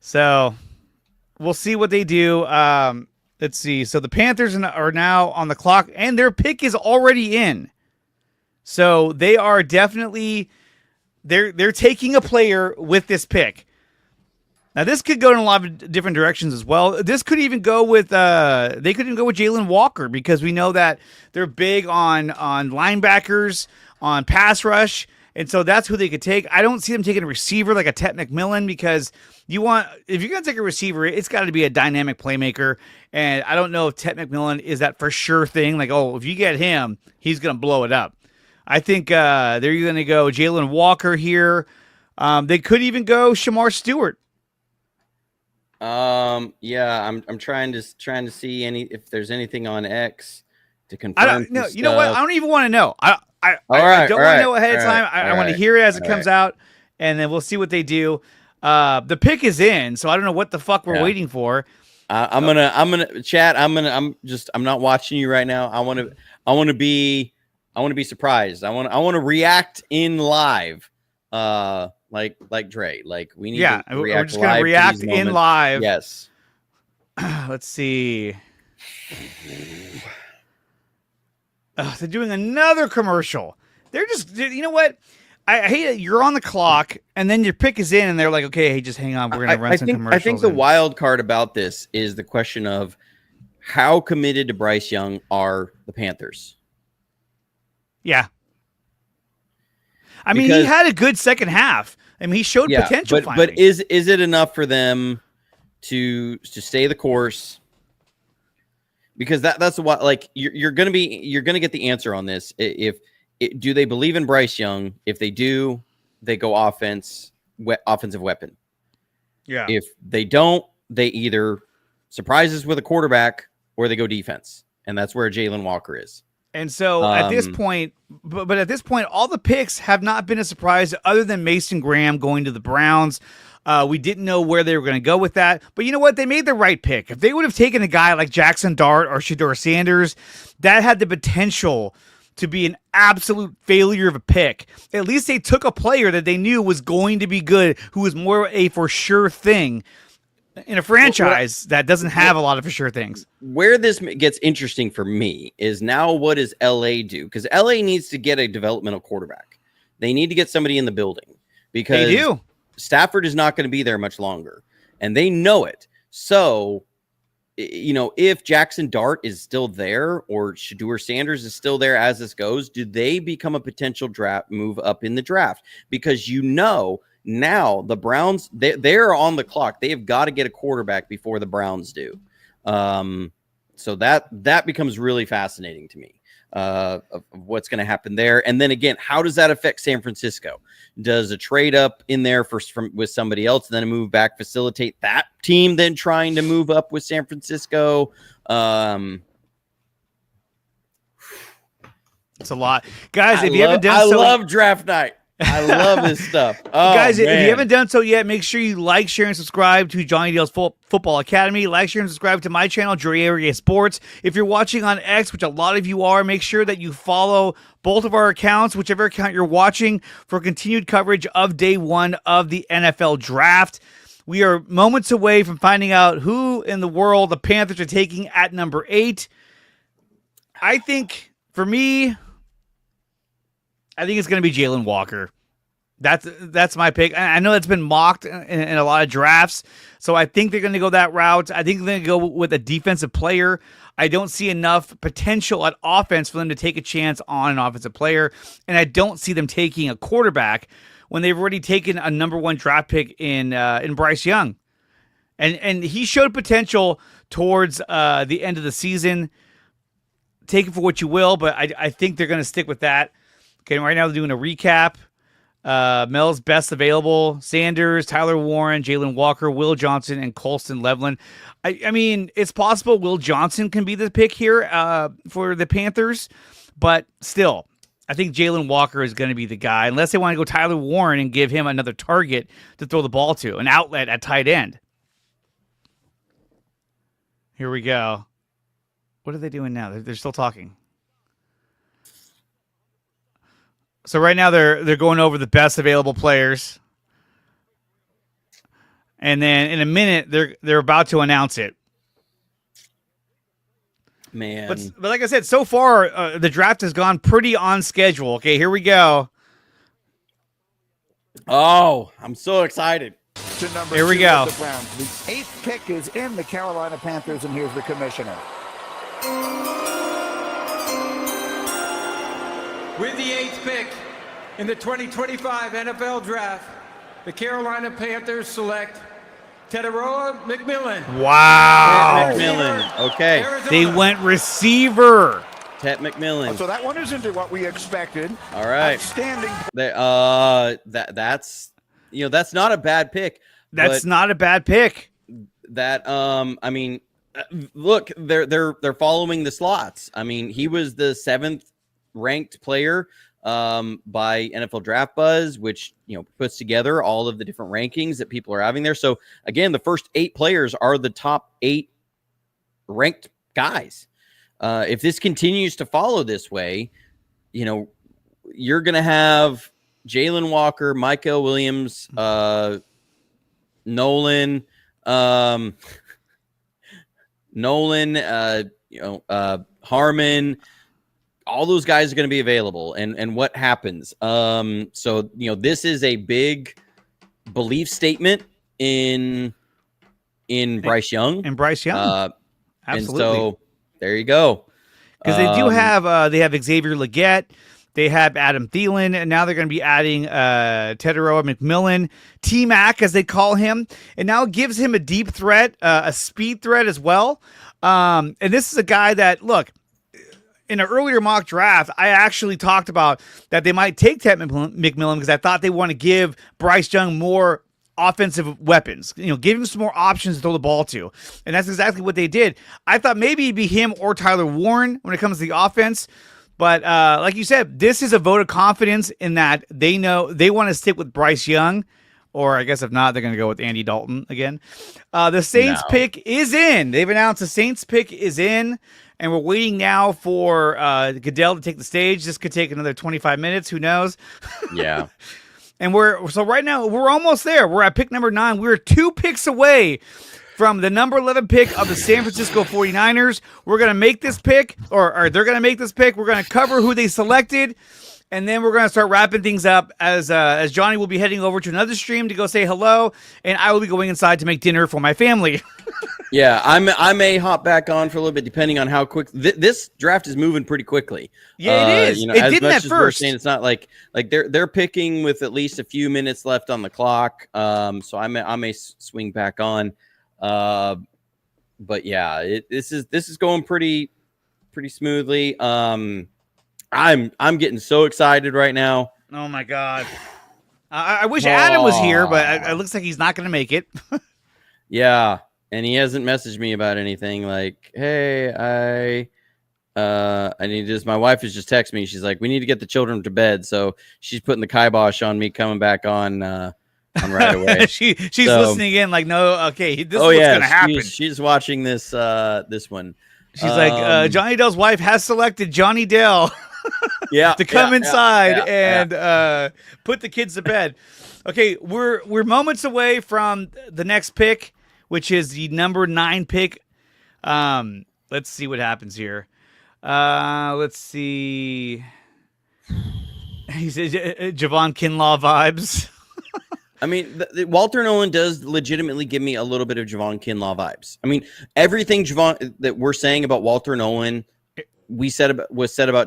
So we'll see what they do. Let's see. So the Panthers are now on the clock, and their pick is already in. So they are definitely they're taking a player with this pick. Now this could go in a lot of different directions as well. This could even go with they could even go with Jalen Walker, because we know that they're big on linebackers, on pass rush. And so that's who they could take. I don't see them taking a receiver like a Ted McMillan, because if you're going to take a receiver, it's got to be a dynamic playmaker. And I don't know if Ted McMillan is that for sure thing. Like, if you get him, he's going to blow it up. I think they're going to go Jalen Walker here. They could even go Shamar Stewart. Yeah, I'm trying to see if there's anything on X to confirm. You know what? I don't even want to know. I don't want to know ahead of time. I want to hear it as it comes out, and then we'll see what they do. The pick is in, so I don't know what the fuck we're waiting for. I'm gonna chat. I'm not watching you right now. I want to be surprised. I want to react in live. Like Dre. Like we need to react. We're just gonna react in live. Yes. Let's see. They're doing another commercial. You know what? I hate it. You're on the clock, and then your pick is in, and they're like, okay, hey, just hang on. We're going to run some commercials. I think the wild card about this is the question of how committed to Bryce Young are the Panthers? Yeah. I mean, he had a good second half. I mean, he showed potential finally. But is it enough for them to stay the course? Because that's what, like, you're gonna get the answer on this. Do they believe in Bryce Young? If they do, they go offensive weapon. Yeah. If they don't, they either surprise us with a quarterback or they go defense, and that's where Jalen Walker is. And so at this point, but at this point, all the picks have not been a surprise, other than Mason Graham going to the Browns. We didn't know where they were going to go with that. But you know what? They made the right pick. If they would have taken a guy like Jackson Dart or Shedeur Sanders, that had the potential to be an absolute failure of a pick. At least they took a player that they knew was going to be good, who was more a for sure thing in a franchise that doesn't have a lot of for sure things. Where this gets interesting for me is now, what does LA do? Because LA needs to get a developmental quarterback. They need to get somebody in the building, because they do. Stafford is not going to be there much longer, and they know it. So if Jackson Dart is still there or Shedeur Sanders is still there as this goes, do they become a potential draft move up in the draft? Because now the Browns, they're on the clock. They have got to get a quarterback before the Browns do. So that becomes really fascinating to me of what's going to happen there. And then again, how does that affect San Francisco? Does a trade up in there with somebody else, and then a move back facilitate that team then trying to move up with San Francisco? It's a lot, guys. If you haven't done so, I love draft night. I love this stuff. Oh, guys, man. If you haven't done so yet, make sure you like, share, and subscribe to Johnny Dale's Football Academy. Like, share, and subscribe to my channel, DreArea Sports. If you're watching on X, which a lot of you are, make sure that you follow both of our accounts, whichever account you're watching, for continued coverage of day one of the NFL Draft. We are moments away from finding out who in the world the Panthers are taking at number 8. I think, for me, I think it's going to be Jalen Walker. That's my pick. I know it's been mocked in a lot of drafts, so I think they're going to go that route. I think they're going to go with a defensive player. I don't see enough potential at offense for them to take a chance on an offensive player, and I don't see them taking a quarterback when they've already taken a number 1 draft pick in Bryce Young. And he showed potential towards the end of the season. Take it for what you will, but I think they're going to stick with that. Okay, right now they're doing a recap. Mel's best available: Sanders, Tyler Warren, Jalen Walker, Will Johnson, and Colston Loveland. I mean, it's possible Will Johnson can be the pick here for the Panthers, but still, I think Jalen Walker is going to be the guy, unless they want to go Tyler Warren and give him another target to throw the ball to, an outlet at tight end. Here we go. What are they doing now? They're still talking. So right now they're going over the best available players, and then in a minute they're about to announce it. Man, but like I said, so far the draft has gone pretty on schedule. Okay, here we go. Oh, I'm so excited. Here we go. The 8th pick is in the Carolina Panthers, and here's the commissioner. With the 8th pick in the 2025 NFL Draft, the Carolina Panthers select Teteroa McMillan. Wow. McMillan. Okay. Arizona. They went receiver. Tet McMillan. So that one isn't what we expected. All right. Outstanding. That's that's not a bad pick. That's not a bad pick. I mean, look, they're following the slots. I mean, he was the 7th ranked player by NFL Draft Buzz, which puts together all of the different rankings that people are having there. So again, the first 8 players are the top 8 ranked guys. If this continues to follow this way, you're going to have Jalen Walker, Michael Williams, Nolan, Harmon. All those guys are going to be available, and what happens? So this is a big belief statement in Bryce Young. And Bryce Young, absolutely. And so there you go. Because they do have Xavier Legette, they have Adam Thielen, and now they're going to be adding Teteroa McMillan, T-Mac as they call him, and now it gives him a deep threat, a speed threat as well. And this is a guy that, look, in an earlier mock draft, I actually talked about that they might take Tet McMillan because I thought they want to give Bryce Young more offensive weapons, give him some more options to throw the ball to. And that's exactly what they did. I thought maybe it'd be him or Tyler Warren when it comes to the offense. But like you said, this is a vote of confidence in that they know they want to stick with Bryce Young, or I guess if not, they're going to go with Andy Dalton again. The Saints pick is in. They've announced the Saints pick is in. And we're waiting now for Goodell to take the stage. This could take another 25 minutes. Who knows? Yeah. And right now we're almost there. We're at pick number 9. We're 2 picks away from the number 11 pick of the San Francisco 49ers. We're going to make this pick, or they're going to make this pick. We're going to cover who they selected. And then we're going to start wrapping things up as Johnny will be heading over to another stream to go say hello. And I will be going inside to make dinner for my family. Yeah, I may hop back on for a little bit depending on how quick this draft is moving pretty quickly. Yeah, it is. You know, it as didn't much at as we're first. saying, it's not like they're picking with at least a few minutes left on the clock. So I may swing back on. But yeah, this is going pretty smoothly. I'm getting so excited right now. Oh my god. I wish Adam was here, but it looks like he's not going to make it. Yeah, and he hasn't messaged me about anything. Like, hey, I need this. My wife has just texted me. She's like, we need to get the children to bed. So she's putting the kibosh on me coming back on right away. she's listening in like, no, okay, this is what's going to happen. She's watching this one. She's like, Johnny Dell's wife has selected Johnny Dell to come inside and put the kids to bed. Okay, we're moments away from the next pick, which is the number 9 pick. Let's see what happens here. Let's see. He says Javon Kinlaw vibes. I mean, Walter Nolan does legitimately give me a little bit of Javon Kinlaw vibes. I mean, everything that we're saying about Walter Nolan, was said about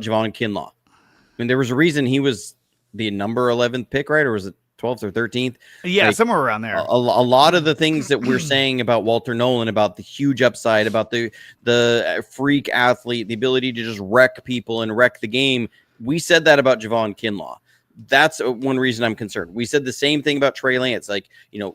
Javon Kinlaw. I mean, there was a reason he was the number 11th pick, right? Or was it 12th or 13th? Yeah, somewhere around there. A lot of the things that we're saying about Walter Nolan, about the huge upside, about the freak athlete, the ability to just wreck people and wreck the game, we said that about Javon Kinlaw. That's one reason I'm concerned. We said the same thing about Trey Lance. Like,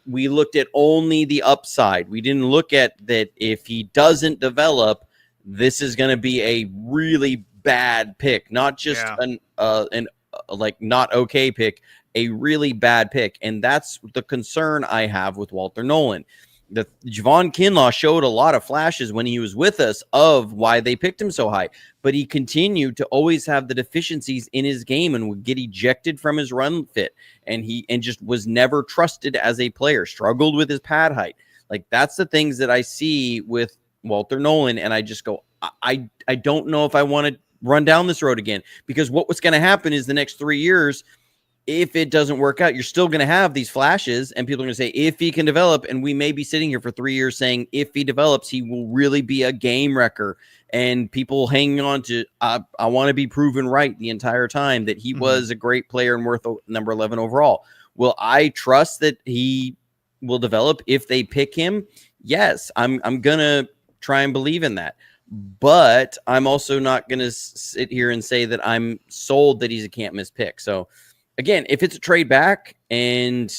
we looked at only the upside. We didn't look at that if he doesn't develop, this is going to be a really bad pick, not just an not okay pick, a really bad pick. And that's the concern I have with Walter Nolan. The Javon Kinlaw showed a lot of flashes when he was with us of why they picked him so high, but he continued to always have the deficiencies in his game and would get ejected from his run fit. And just was never trusted as a player, struggled with his pad height. Like, that's the things that I see with Walter Nolan. And I just go, I don't know if I want to run down this road again, because what's going to happen is the next 3 years, if it doesn't work out, you're still going to have these flashes, and people are going to say, if he can develop, and we may be sitting here for 3 years saying, if he develops, he will really be a game wrecker, and people hanging on to, I want to be proven right the entire time that he was a great player and worth number 11 overall. Will I trust that he will develop if they pick him? Yes, I'm going to try and believe in that. But I'm also not going to sit here and say that I'm sold that he's a can't miss pick. So, again, if it's a trade back and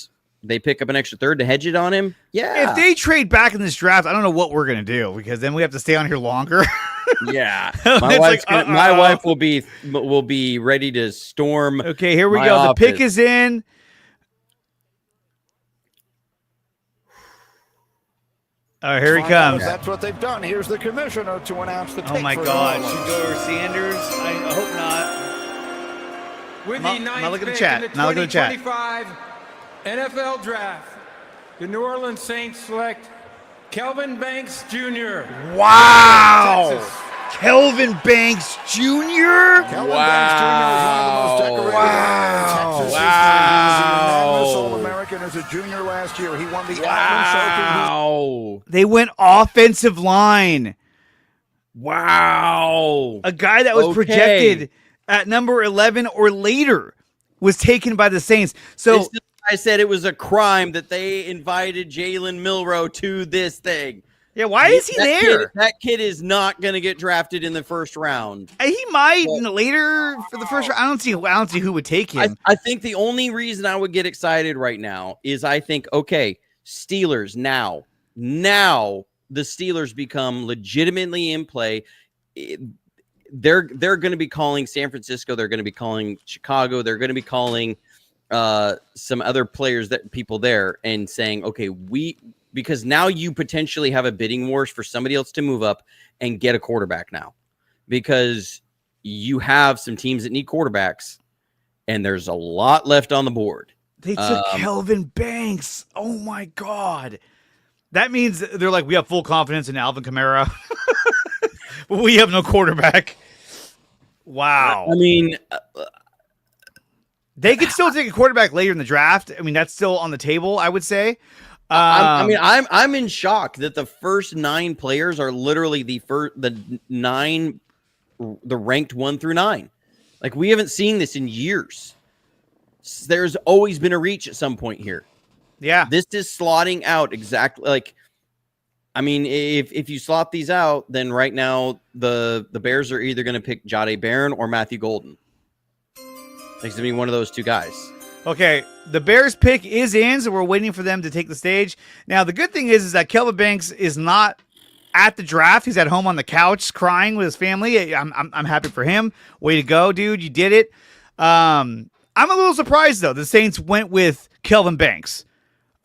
they pick up an extra third to hedge it on him, yeah. If they trade back in this draft, I don't know what we're going to do, because then we have to stay on here longer. Yeah. My wife will be ready to storm. Okay, here we go. Office. The pick is in. Here he comes. That's what they've done. Here's the commissioner to announce the pick. Oh my God. Shedeur Sanders. I hope not. With the ninth pick in the 2025 NFL Draft, the New Orleans Saints select Kelvin Banks Jr. Wow! Texas. Kelvin Banks Jr.? Kelvin Banks Jr. is one of the most decorated Texas history. All-American as a junior last year. He won the Wow! They went offensive line. Wow! A guy that was projected at number 11 or later was taken by the Saints. So I said it was a crime that they invited Jalen Milroe to this thing. Yeah, why is he there? That kid is not going to get drafted in the first round. He might later for the first round. I don't see who would take him. I think the only reason I would get excited right now is I think, okay, Steelers now the Steelers become legitimately in play. They're going to be calling San Francisco. They're going to be calling Chicago. They're going to be calling some other people there and saying, okay, because now you potentially have a bidding wars for somebody else to move up and get a quarterback now, because you have some teams that need quarterbacks and there's a lot left on the board. They took Kelvin Banks. Oh my God. That means they're like, we have full confidence in Alvin Kamara, but we have no quarterback. Wow. I mean, they could still take a quarterback later in the draft. I mean, that's still on the table, I would say. I'm in shock that the first 9 players are literally the ranked 1 through 9. Like, we haven't seen this in years. There's always been a reach at some point here. Yeah. This is slotting out exactly like, I mean, if you slot these out, then right now the Bears are either going to pick Jahdae Barron or Matthew Golden. It's going to be one of those 2 guys. Okay, the Bears pick is in, so we're waiting for them to take the stage. Now, the good thing is that Kelvin Banks is not at the draft. He's at home on the couch crying with his family. I'm happy for him. Way to go, dude. You did it. I'm a little surprised, though. The Saints went with Kelvin Banks,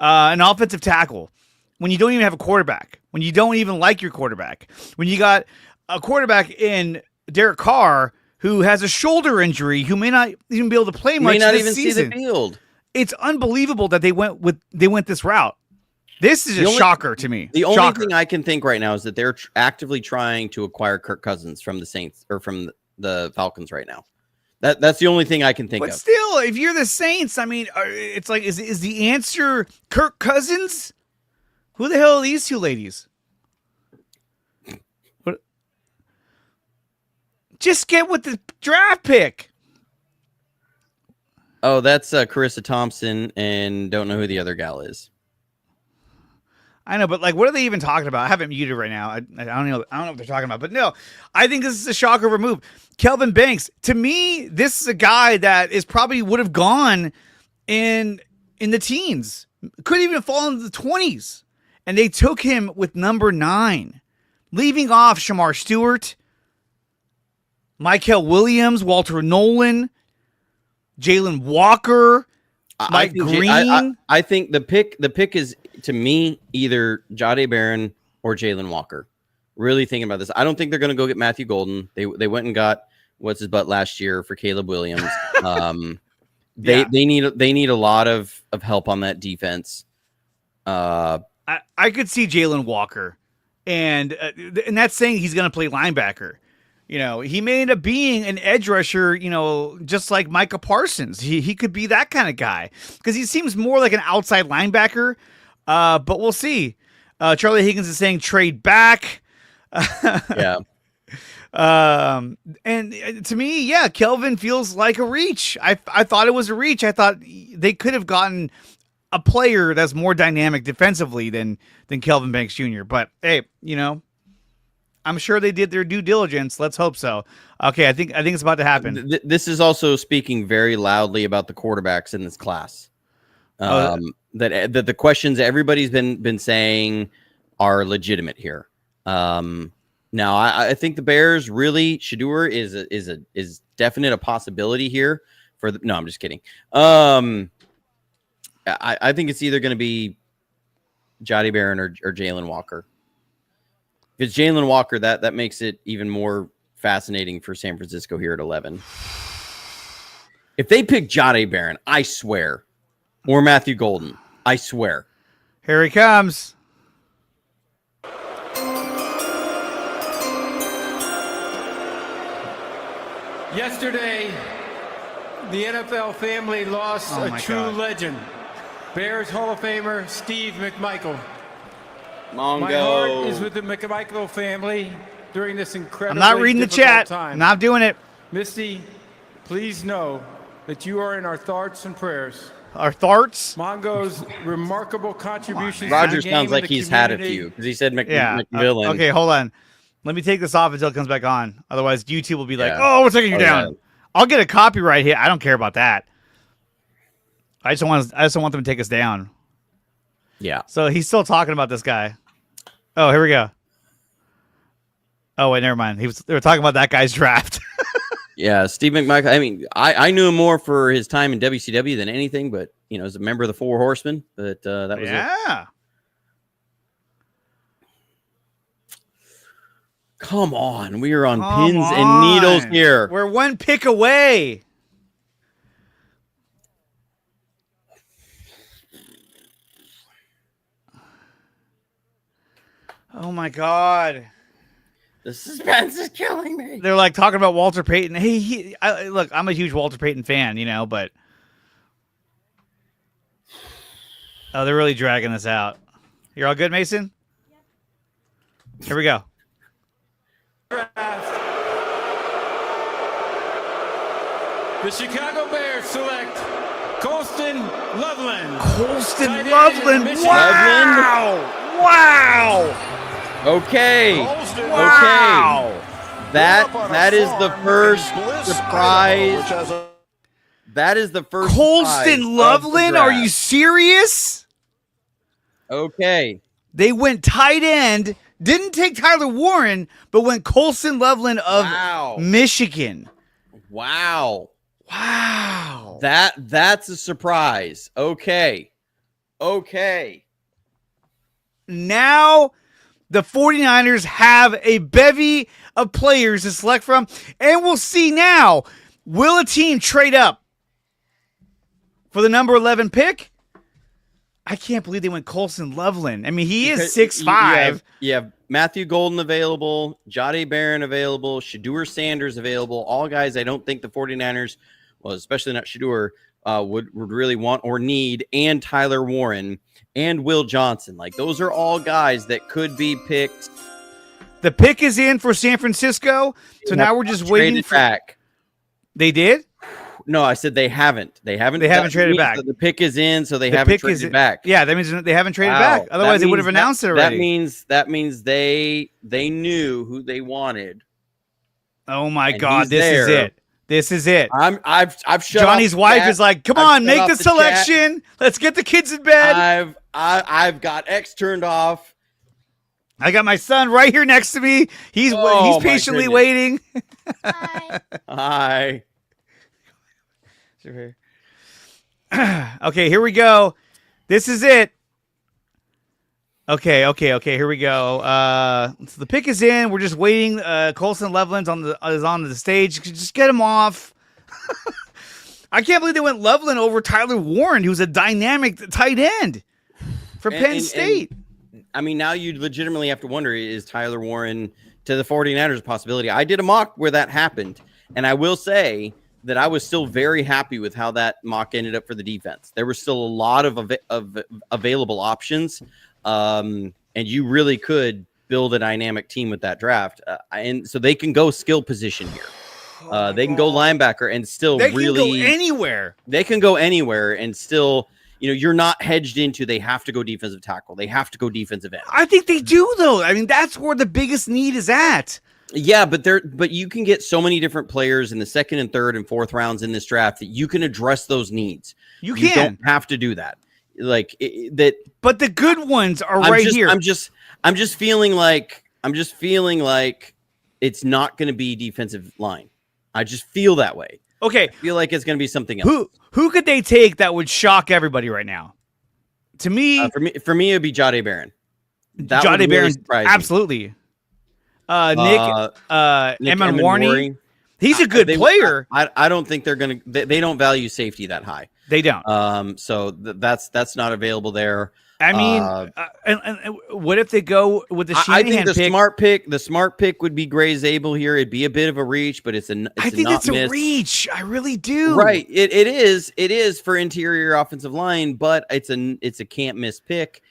an offensive tackle, when you don't even have a quarterback, when you don't even like your quarterback, when you got a quarterback in Derek Carr who has a shoulder injury, who may not even be able to play much this season. See the field. It's unbelievable that they went this route. This is a shocker to me. The only thing I can think right now is that they're actively trying to acquire Kirk Cousins from the Saints or from the Falcons right now. That's the only thing I can think of. But still, if you're the Saints, I mean, it's like, is the answer Kirk Cousins? Who the hell are these 2 ladies? What? Just get with the draft pick. Oh, that's Carissa Thompson, and don't know who the other gal is. I know, but like, what are they even talking about? I have it muted right now. I don't know. I don't know what they're talking about. But no, I think this is a shocker of a move. Kelvin Banks, to me, this is a guy that is probably would have gone in the teens. Could even fall into the 20s. And they took him with number 9, leaving off Shamar Stewart, Michael Williams, Walter Nolan, Jalen Walker, Mike Green. I think the pick is, to me, either Jahdae Barron or Jalen Walker. Really thinking about this. I don't think they're going to go get Matthew Golden. They went and got what's his butt last year for Caleb Williams. They need a lot of help on that defense. I could see Jalen Walker, and that's saying he's going to play linebacker. You know, he may end up being an edge rusher, you know, just like Micah Parsons. He could be that kind of guy because he seems more like an outside linebacker, but we'll see. Charlie Higgins is saying trade back. Yeah. And to me, yeah, Kelvin feels like a reach. I thought it was a reach. I thought they could have gotten a player that's more dynamic defensively than Kelvin Banks Jr. But hey, you know, I'm sure they did their due diligence. Let's hope so. Okay, I think it's about to happen. This is also speaking very loudly about the quarterbacks in this class. That the questions everybody's been saying are legitimate here. Now I think the Bears really, Shedeur is definite a possibility here for no, I'm just kidding. I think it's either going to be Jahdae Barron or Jalen Walker. If it's Jalen Walker, that makes it even more fascinating for San Francisco here at 11. If they pick Jahdae Barron, I swear, or Matthew Golden, I swear. Here he comes. Yesterday, the NFL family lost a true legend. Bears Hall of Famer Steve McMichael. Mongo. My heart is with the McMichael family during this incredible. I'm not reading the chat. I'm not doing it. Misty, please know that you are in our thoughts and prayers. Our thoughts? Mongo's remarkable contributions. Roger sounds like he's had a few because he said McMillan. Okay, hold on. Let me take this off until it comes back on. Otherwise, YouTube will be like, "Oh, we're taking you down." Yeah. I'll get a copyright hit. I don't care about that. I just don't want them to take us down. Yeah. So he's still talking about this guy. Oh, here we go. Oh wait, never mind. They were talking about that guy's draft. Yeah, Steve McMichael. I mean, I knew him more for his time in WCW than anything, but you know, as a member of the Four Horsemen. But that was it. Come on, we are on pins and needles here. We're one pick away. Oh my God. The suspense is killing me. They're like talking about Walter Payton. Hey, look, I'm a huge Walter Payton fan, you know, but Oh, they're really dragging this out. You're all good, Mason? Here we go. The Chicago Bears select Colston Loveland. Colston Tight end, Loveland. Michigan. Wow. Wow. Okay. Wow. That is the first surprise. That is the first Colston Loveland? Are you serious? Okay. They went tight end, didn't take Tyler Warren, but went Colston Loveland of Michigan. Wow. Wow. That's a surprise. Okay. Now the 49ers have a bevy of players to select from, and we'll see now, will a team trade up for the number 11 pick? I can't believe they went Colston Loveland. I mean, he is 6'5". You have Matthew Golden available, Jahdae Barron available, Shedeur Sanders available, all guys I don't think the 49ers, well, especially not Shedeur, would really want or need, and Tyler Warren and Will Johnson. Like, those are all guys that could be picked. The pick is in for San Francisco, so now we're just waiting for back. They did? No, I said they haven't. They haven't traded back. The pick is in, so they haven't traded back. Yeah, that means they haven't traded back. Otherwise, they would have announced it already. That means they knew who they wanted. Oh my God, this is it. This is it. I've shut Johnny's wife is like, come on, make the selection. Chat. Let's get the kids in bed. I've got X turned off. I got my son right here next to me. He's patiently waiting. Hi. Okay, here we go. This is it. Okay, here we go. So the pick is in. We're just waiting. Colston Loveland's is on the stage. Just get him off. I can't believe they went Loveland over Tyler Warren, who's a dynamic tight end for Penn State. I mean, now you legitimately have to wonder, is Tyler Warren to the 49ers a possibility? I did a mock where that happened, and I will say that I was still very happy with how that mock ended up for the defense. There were still a lot of available options, and you really could build a dynamic team with that draft. And so they can go skill position here. They can go linebacker and still they can go anywhere. They can go anywhere and still, you're not hedged into they have to go defensive tackle. They have to go defensive end. I think they do, though. I mean, that's where the biggest need is at. Yeah, but you can get so many different players in the second and third and fourth rounds in this draft that you can address those needs. You don't have to do that. But the good ones are here. I'm just feeling like it's not going to be defensive line. I just feel that way. Okay, I feel like it's going to be something else. Who could they take that would shock everybody right now? To me, for me, it'd be Jahdae Barron. Jahdae Barron, absolutely. Nick Emenwarney. He's a good player. I don't think they're going to. They don't value safety that high. They don't. So that's not available there. I mean, and what if they go with the Shanahan I think pick? The smart pick would be Gray Zabel here. It'd be a bit of a reach, but I think it's a reach. I really do. Right. It is for interior offensive line, but it's a can't miss pick.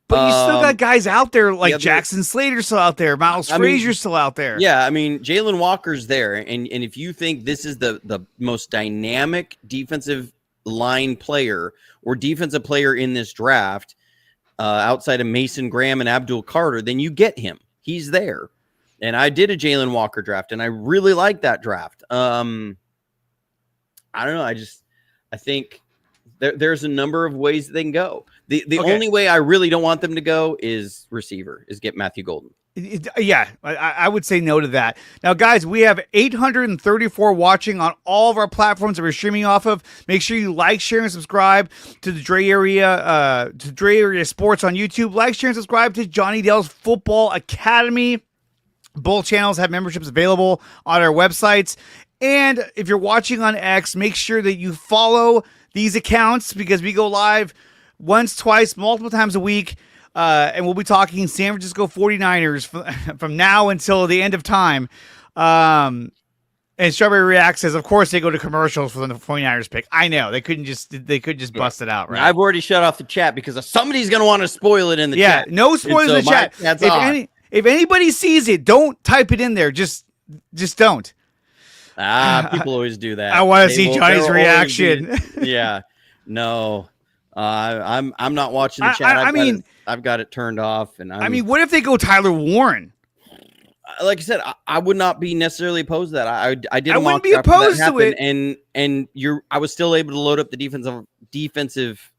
But you still got guys out there like Jackson Slater's still out there, Miles Frazier's still out there. Yeah, I mean, Jalen Walker's there, and if you think this is the most dynamic defensive line player or defensive player in this draft, outside of Mason Graham and Abdul Carter, then you get him. He's there. And I did a Jalen Walker draft, and I really like that draft. I don't know. I think there's a number of ways that they can go. The only way I really don't want them to go is receiver, is get Matthew Golden. Yeah, I would say no to that. Now, guys, we have 834 watching on all of our platforms that we're streaming off of. Make sure you like, share, and subscribe to the DreArea Sports on YouTube. Like, share, and subscribe to Johnny Dale's Football Academy. Both channels have memberships available on our websites. And if you're watching on X, make sure that you follow these accounts because we go live once, twice, multiple times a week. And we'll be talking San Francisco 49ers from now until the end of time. And Strawberry React says, of course they go to commercials for the 49ers pick. I know they couldn't just bust it out, right? I've already shut off the chat because somebody's going to want to spoil it in the chat. Yeah, no spoilers in the chat. If anybody sees it, don't type it in there. Just don't. People always do that. I want to see Johnny's reaction. Yeah, no, I'm not watching the chat. I've got it turned off, and what if they go Tyler Warren? Like I said, I would not be necessarily opposed to that. I did. I wouldn't be opposed to it, and I was still able to load up the defensive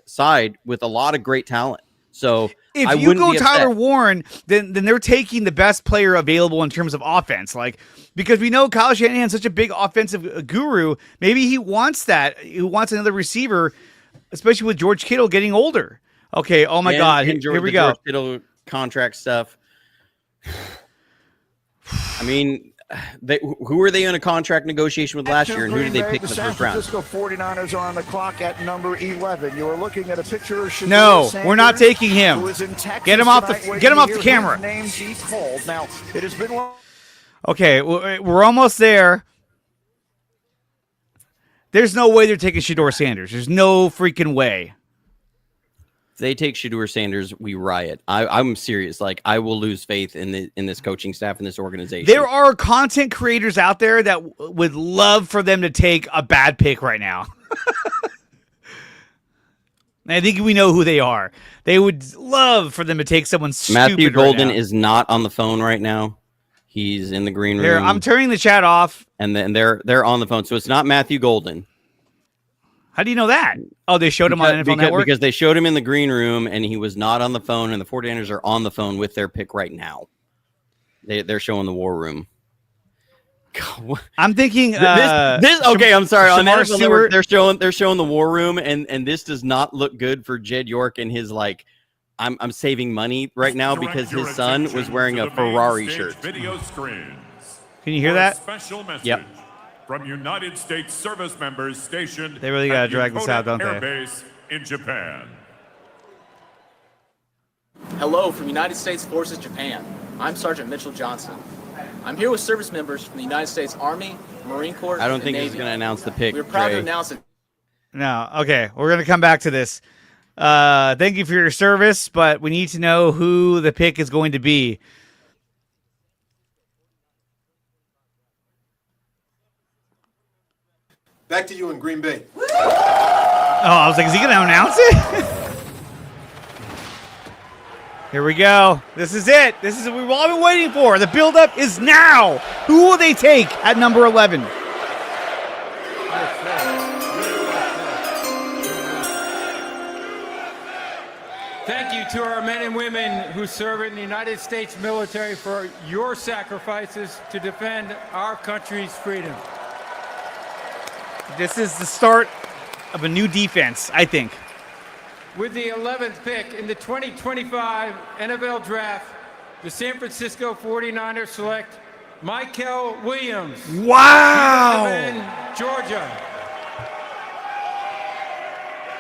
side with a lot of great talent. So if you go Tyler Warren, then they're taking the best player available in terms of offense. Like, because we know Kyle Shanahan's such a big offensive guru. Maybe he wants that. He wants another receiver, especially with George Kittle getting older. Okay. Oh my God. Here we go. George Kittle contract stuff. I mean, who were they in a contract negotiation with last year, and who did they pick in the first round? The San Francisco 49ers are on the clock at number 11. You are looking at a picture of Shedeur Sanders, we're not taking him. Get him off the camera. Name be called. Now, it has been okay, we're almost there. There's no way they're taking Shedeur Sanders. There's no freaking way. They take Shedeur Sanders, we riot. I'm serious. Like, I will lose faith in this coaching staff and this organization. There are content creators out there that would love for them to take a bad pick right now. I think we know who they are. They would love for them to take someone stupid. Matthew Golden right now. is not on the phone right now. He's in the green room. Here, I'm turning the chat off, and then they're on the phone. So it's not Matthew Golden. How do you know that? Oh, they showed him on NFL Network? Because they showed him in the green room, and he was not on the phone, and the 49ers are on the phone with their pick right now. They're showing the war room. God, I'm thinking okay, I'm sorry. On NFL Network, they're showing the war room, and this does not look good for Jed York and his, like, I'm saving money right now because his son was wearing a Ferrari shirt. Video screens. Can you hear that? Special message. Yep. From United States service members stationed they really gotta drag this out, don't they? Air Base in Japan. Hello from United States Forces Japan. I'm Sergeant Mitchell Johnson. I'm here with service members from the United States Army, Marine Corps, I don't and think Navy. he's going to announce the pick. We're proud Dre. to announce it. No, okay. We're going to come back to this. Thank you for your service, but we need to know who the pick is going to be. Back to you in Green Bay. Oh, I was like, is he going to announce it? Here we go. This is it. This is what we've all been waiting for. The buildup is now. Who will they take at number 11? Thank you to our men and women who serve in the United States military for your sacrifices to defend our country's freedom. This is the start of a new defense, I think. With the 11th pick in the 2025 NFL Draft, the San Francisco 49ers select Michael Williams. Wow! Georgia.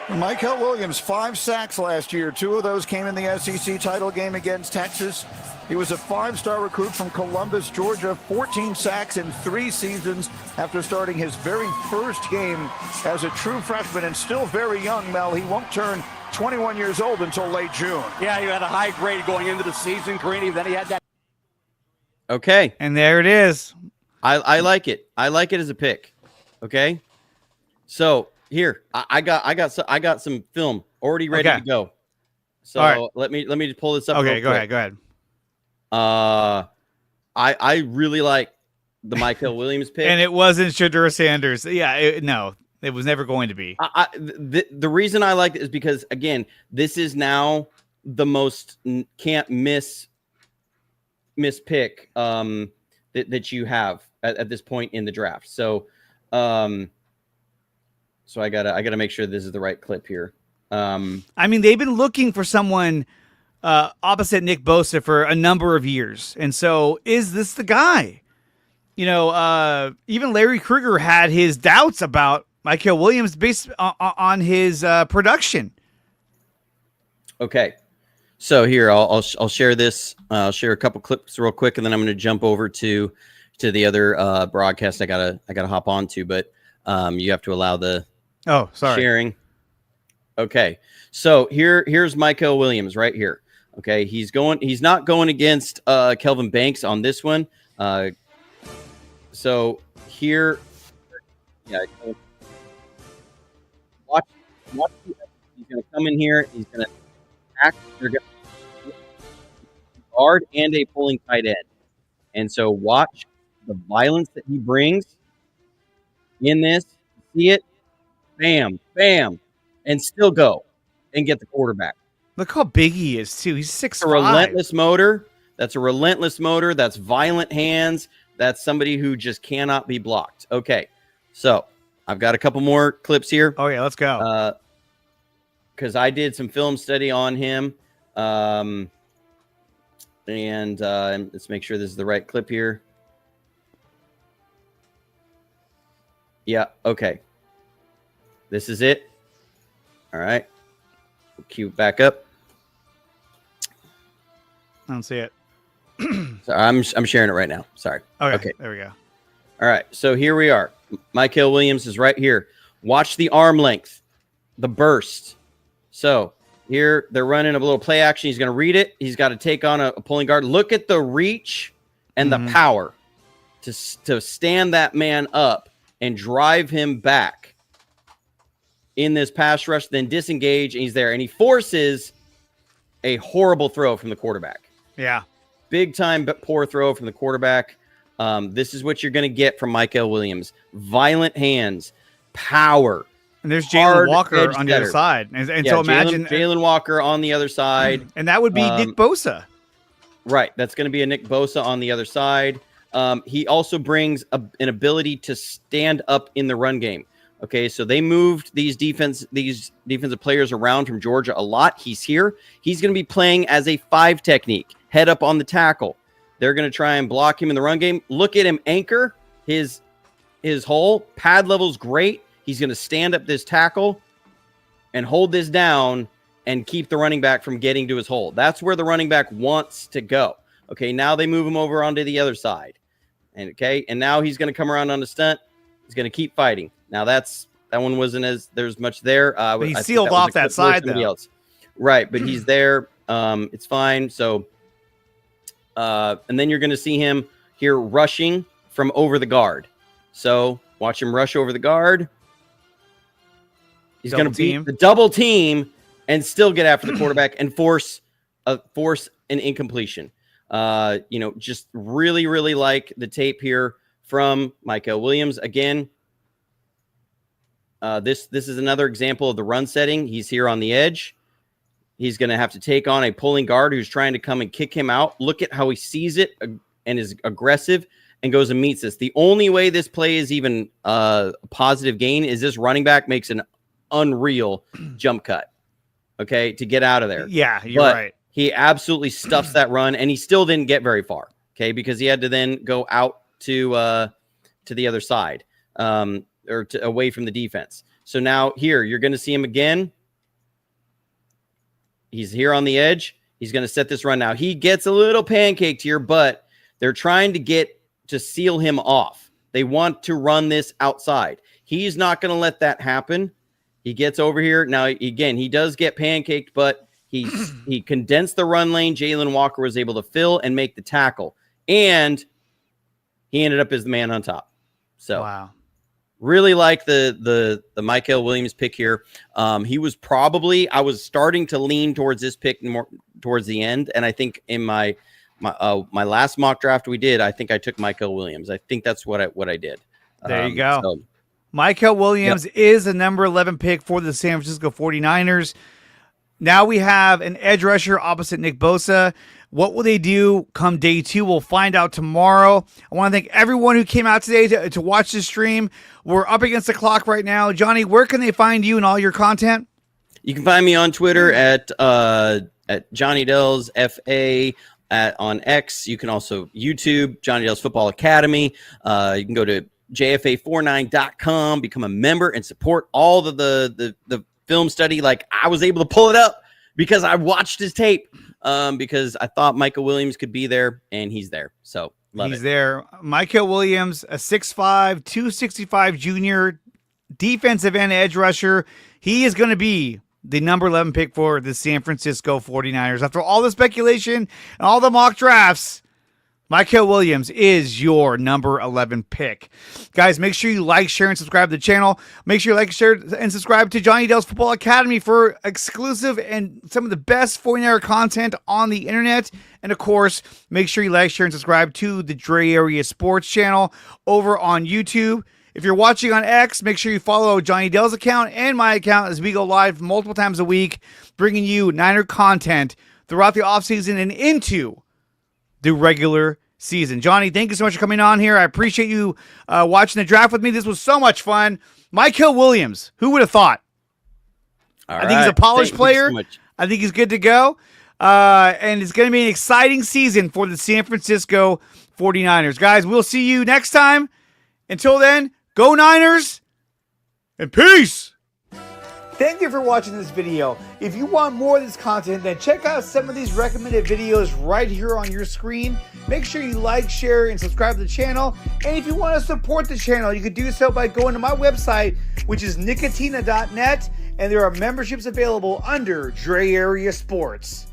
Michael Williams, 5 sacks last year. 2 of those came in the SEC title game against Texas. He was a 5-star recruit from Columbus, Georgia. 14 sacks in 3 seasons after starting his very first game as a true freshman, and still very young, Mel. He won't turn 21 years old until late June. Yeah, he had a high grade going into the season, Greeny. Then he had that. Okay. And there it is. I like it. I like it as a pick. Okay. So here, I got some film already ready to go. So right. let me just pull this up. Okay, go ahead. I really like the Michael Williams pick, and it wasn't Shedeur Sanders. Yeah, no, it was never going to be. The reason I like it is because, again, this is now the most can't miss pick that you have at this point in the draft. So so I gotta make sure this is the right clip here. I mean, they've been looking for someone opposite Nick Bosa for a number of years, and so is this the guy? You know, even Larry Krueger had his doubts about Michael Williams based on his production. Okay, so here I'll share this. I'll share a couple clips real quick, and then I'm going to jump over to to the other broadcast I gotta hop on to, but you have to allow the sharing. Okay, so here's Michael Williams right here. Okay, he's not going against Kelvin Banks on this one. So here, watch. He's going to come in here. He's going to act. They're going to guard and a pulling tight end. And so watch the violence that he brings in this. See it? Bam, bam, and still go and get the quarterback. Look how big he is, too. He's 6'5". A relentless motor. That's a relentless motor. That's violent hands. That's somebody who just cannot be blocked. Okay, so I've got a couple more clips here. Oh, yeah, let's go. Because I did some film study on him. And let's make sure this is the right clip here. Yeah, okay. This is it. All right. Cue back up. I don't see it. So I'm sharing it right now. Sorry. Okay. There we go. All right. So here we are. Michael Williams is right here. Watch the arm length, the burst. So here they're running a little play action. He's going to read it. He's got to take on a pulling guard. Look at the reach and the power to stand that man up and drive him back in this pass rush, then disengage, and he's there. And he forces a horrible throw from the quarterback. Yeah. Big time, but poor throw from the quarterback. This is what you're going to get from Michael Williams. Violent hands, power. And there's Jalen Walker on the other side. And so imagine Jalen Walker on the other side. And that would be Nick Bosa. Right. That's going to be a Nick Bosa on the other side. He also brings an ability to stand up in the run game. Okay, so they moved these defensive players around from Georgia a lot. He's here. He's going to be playing as a 5 technique, head up on the tackle. They're going to try and block him in the run game. Look at him anchor his hole. Pad level's great. He's going to stand up this tackle and hold this down and keep the running back from getting to his hole. That's where the running back wants to go. Okay, now they move him over onto the other side. And now he's going to come around on the stunt. He's going to keep fighting. Now that one wasn't there's much there. But he sealed off that side though. Else. Right, but he's there. It's fine. So, and then you're going to see him here rushing from over the guard. So watch him rush over the guard. He's going to beat the double team and still get after the quarterback and force an incompletion. Just really, really like the tape here from Michael Williams. Again, this is another example of the run setting. He's here on the edge. He's going to have to take on a pulling guard who's trying to come and kick him out. Look at how he sees it and is aggressive and goes and meets this. The only way this play is even a positive gain is this running back makes an unreal jump cut, to get out of there. Yeah, you're right. He absolutely stuffs that run, and he still didn't get very far, because he had to then go out to the other side or away from the defense. So now here, you're going to see him again. He's here on the edge. He's going to set this run now. He gets a little pancaked here, but they're trying to seal him off. They want to run this outside. He's not going to let that happen. He gets over here. Now, again, he does get pancaked, but he condensed the run lane. Jalen Walker was able to fill and make the tackle. And he ended up as the man on top. So wow. Really like the Michael Williams pick here. He was I was starting to lean towards this pick more towards the end. And I think in my last mock draft we did, I think I took Michael Williams. I think that's what I did. There you go. Michael Williams is the number 11 pick for the San Francisco 49ers. Now we have an edge rusher opposite Nick Bosa. What will they do come day 2? We'll find out tomorrow. I want to thank everyone who came out today to watch this stream. We're up against the clock right now. Johnny, where can they find you and all your content? You can find me on Twitter at Johnny Dells FA on X. You can also YouTube Johnny Dells Football Academy. You can go to jfa49.com, become a member, and support all the film study. Like, I was able to pull it up because I watched his tape, because I thought Michael Williams could be there, and he's there. So Love He's it. there. Michael Williams, a 6'5", 265 junior defensive end edge rusher. He is going to be the number 11 pick for the San Francisco 49ers. After all the speculation and all the mock drafts, Michael Williams is your number 11 pick. Guys, make sure you like, share, and subscribe to the channel. Make sure you like, share, and subscribe to Johnny Dell's Football Academy for exclusive and some of the best 49er content on the internet. And, of course, make sure you like, share, and subscribe to the DreArea Sports channel over on YouTube. If you're watching on X, make sure you follow Johnny Dell's account and my account as we go live multiple times a week, bringing you Niner content throughout the offseason and into the regular season. Johnny, thank you so much for coming on here. I appreciate you watching the draft with me. This was so much fun. Michael Williams, who would have thought? I think he's a polished player. I think he's good to go. And it's going to be an exciting season for the San Francisco 49ers. Guys, we'll see you next time. Until then, go Niners and peace. Thank you for watching this video. If you want more of this content, then check out some of these recommended videos right here on your screen. Make sure you like, share, and subscribe to the channel. And if you want to support the channel, you can do so by going to my website, which is nicotina.net, and there are memberships available under DreArea Sports.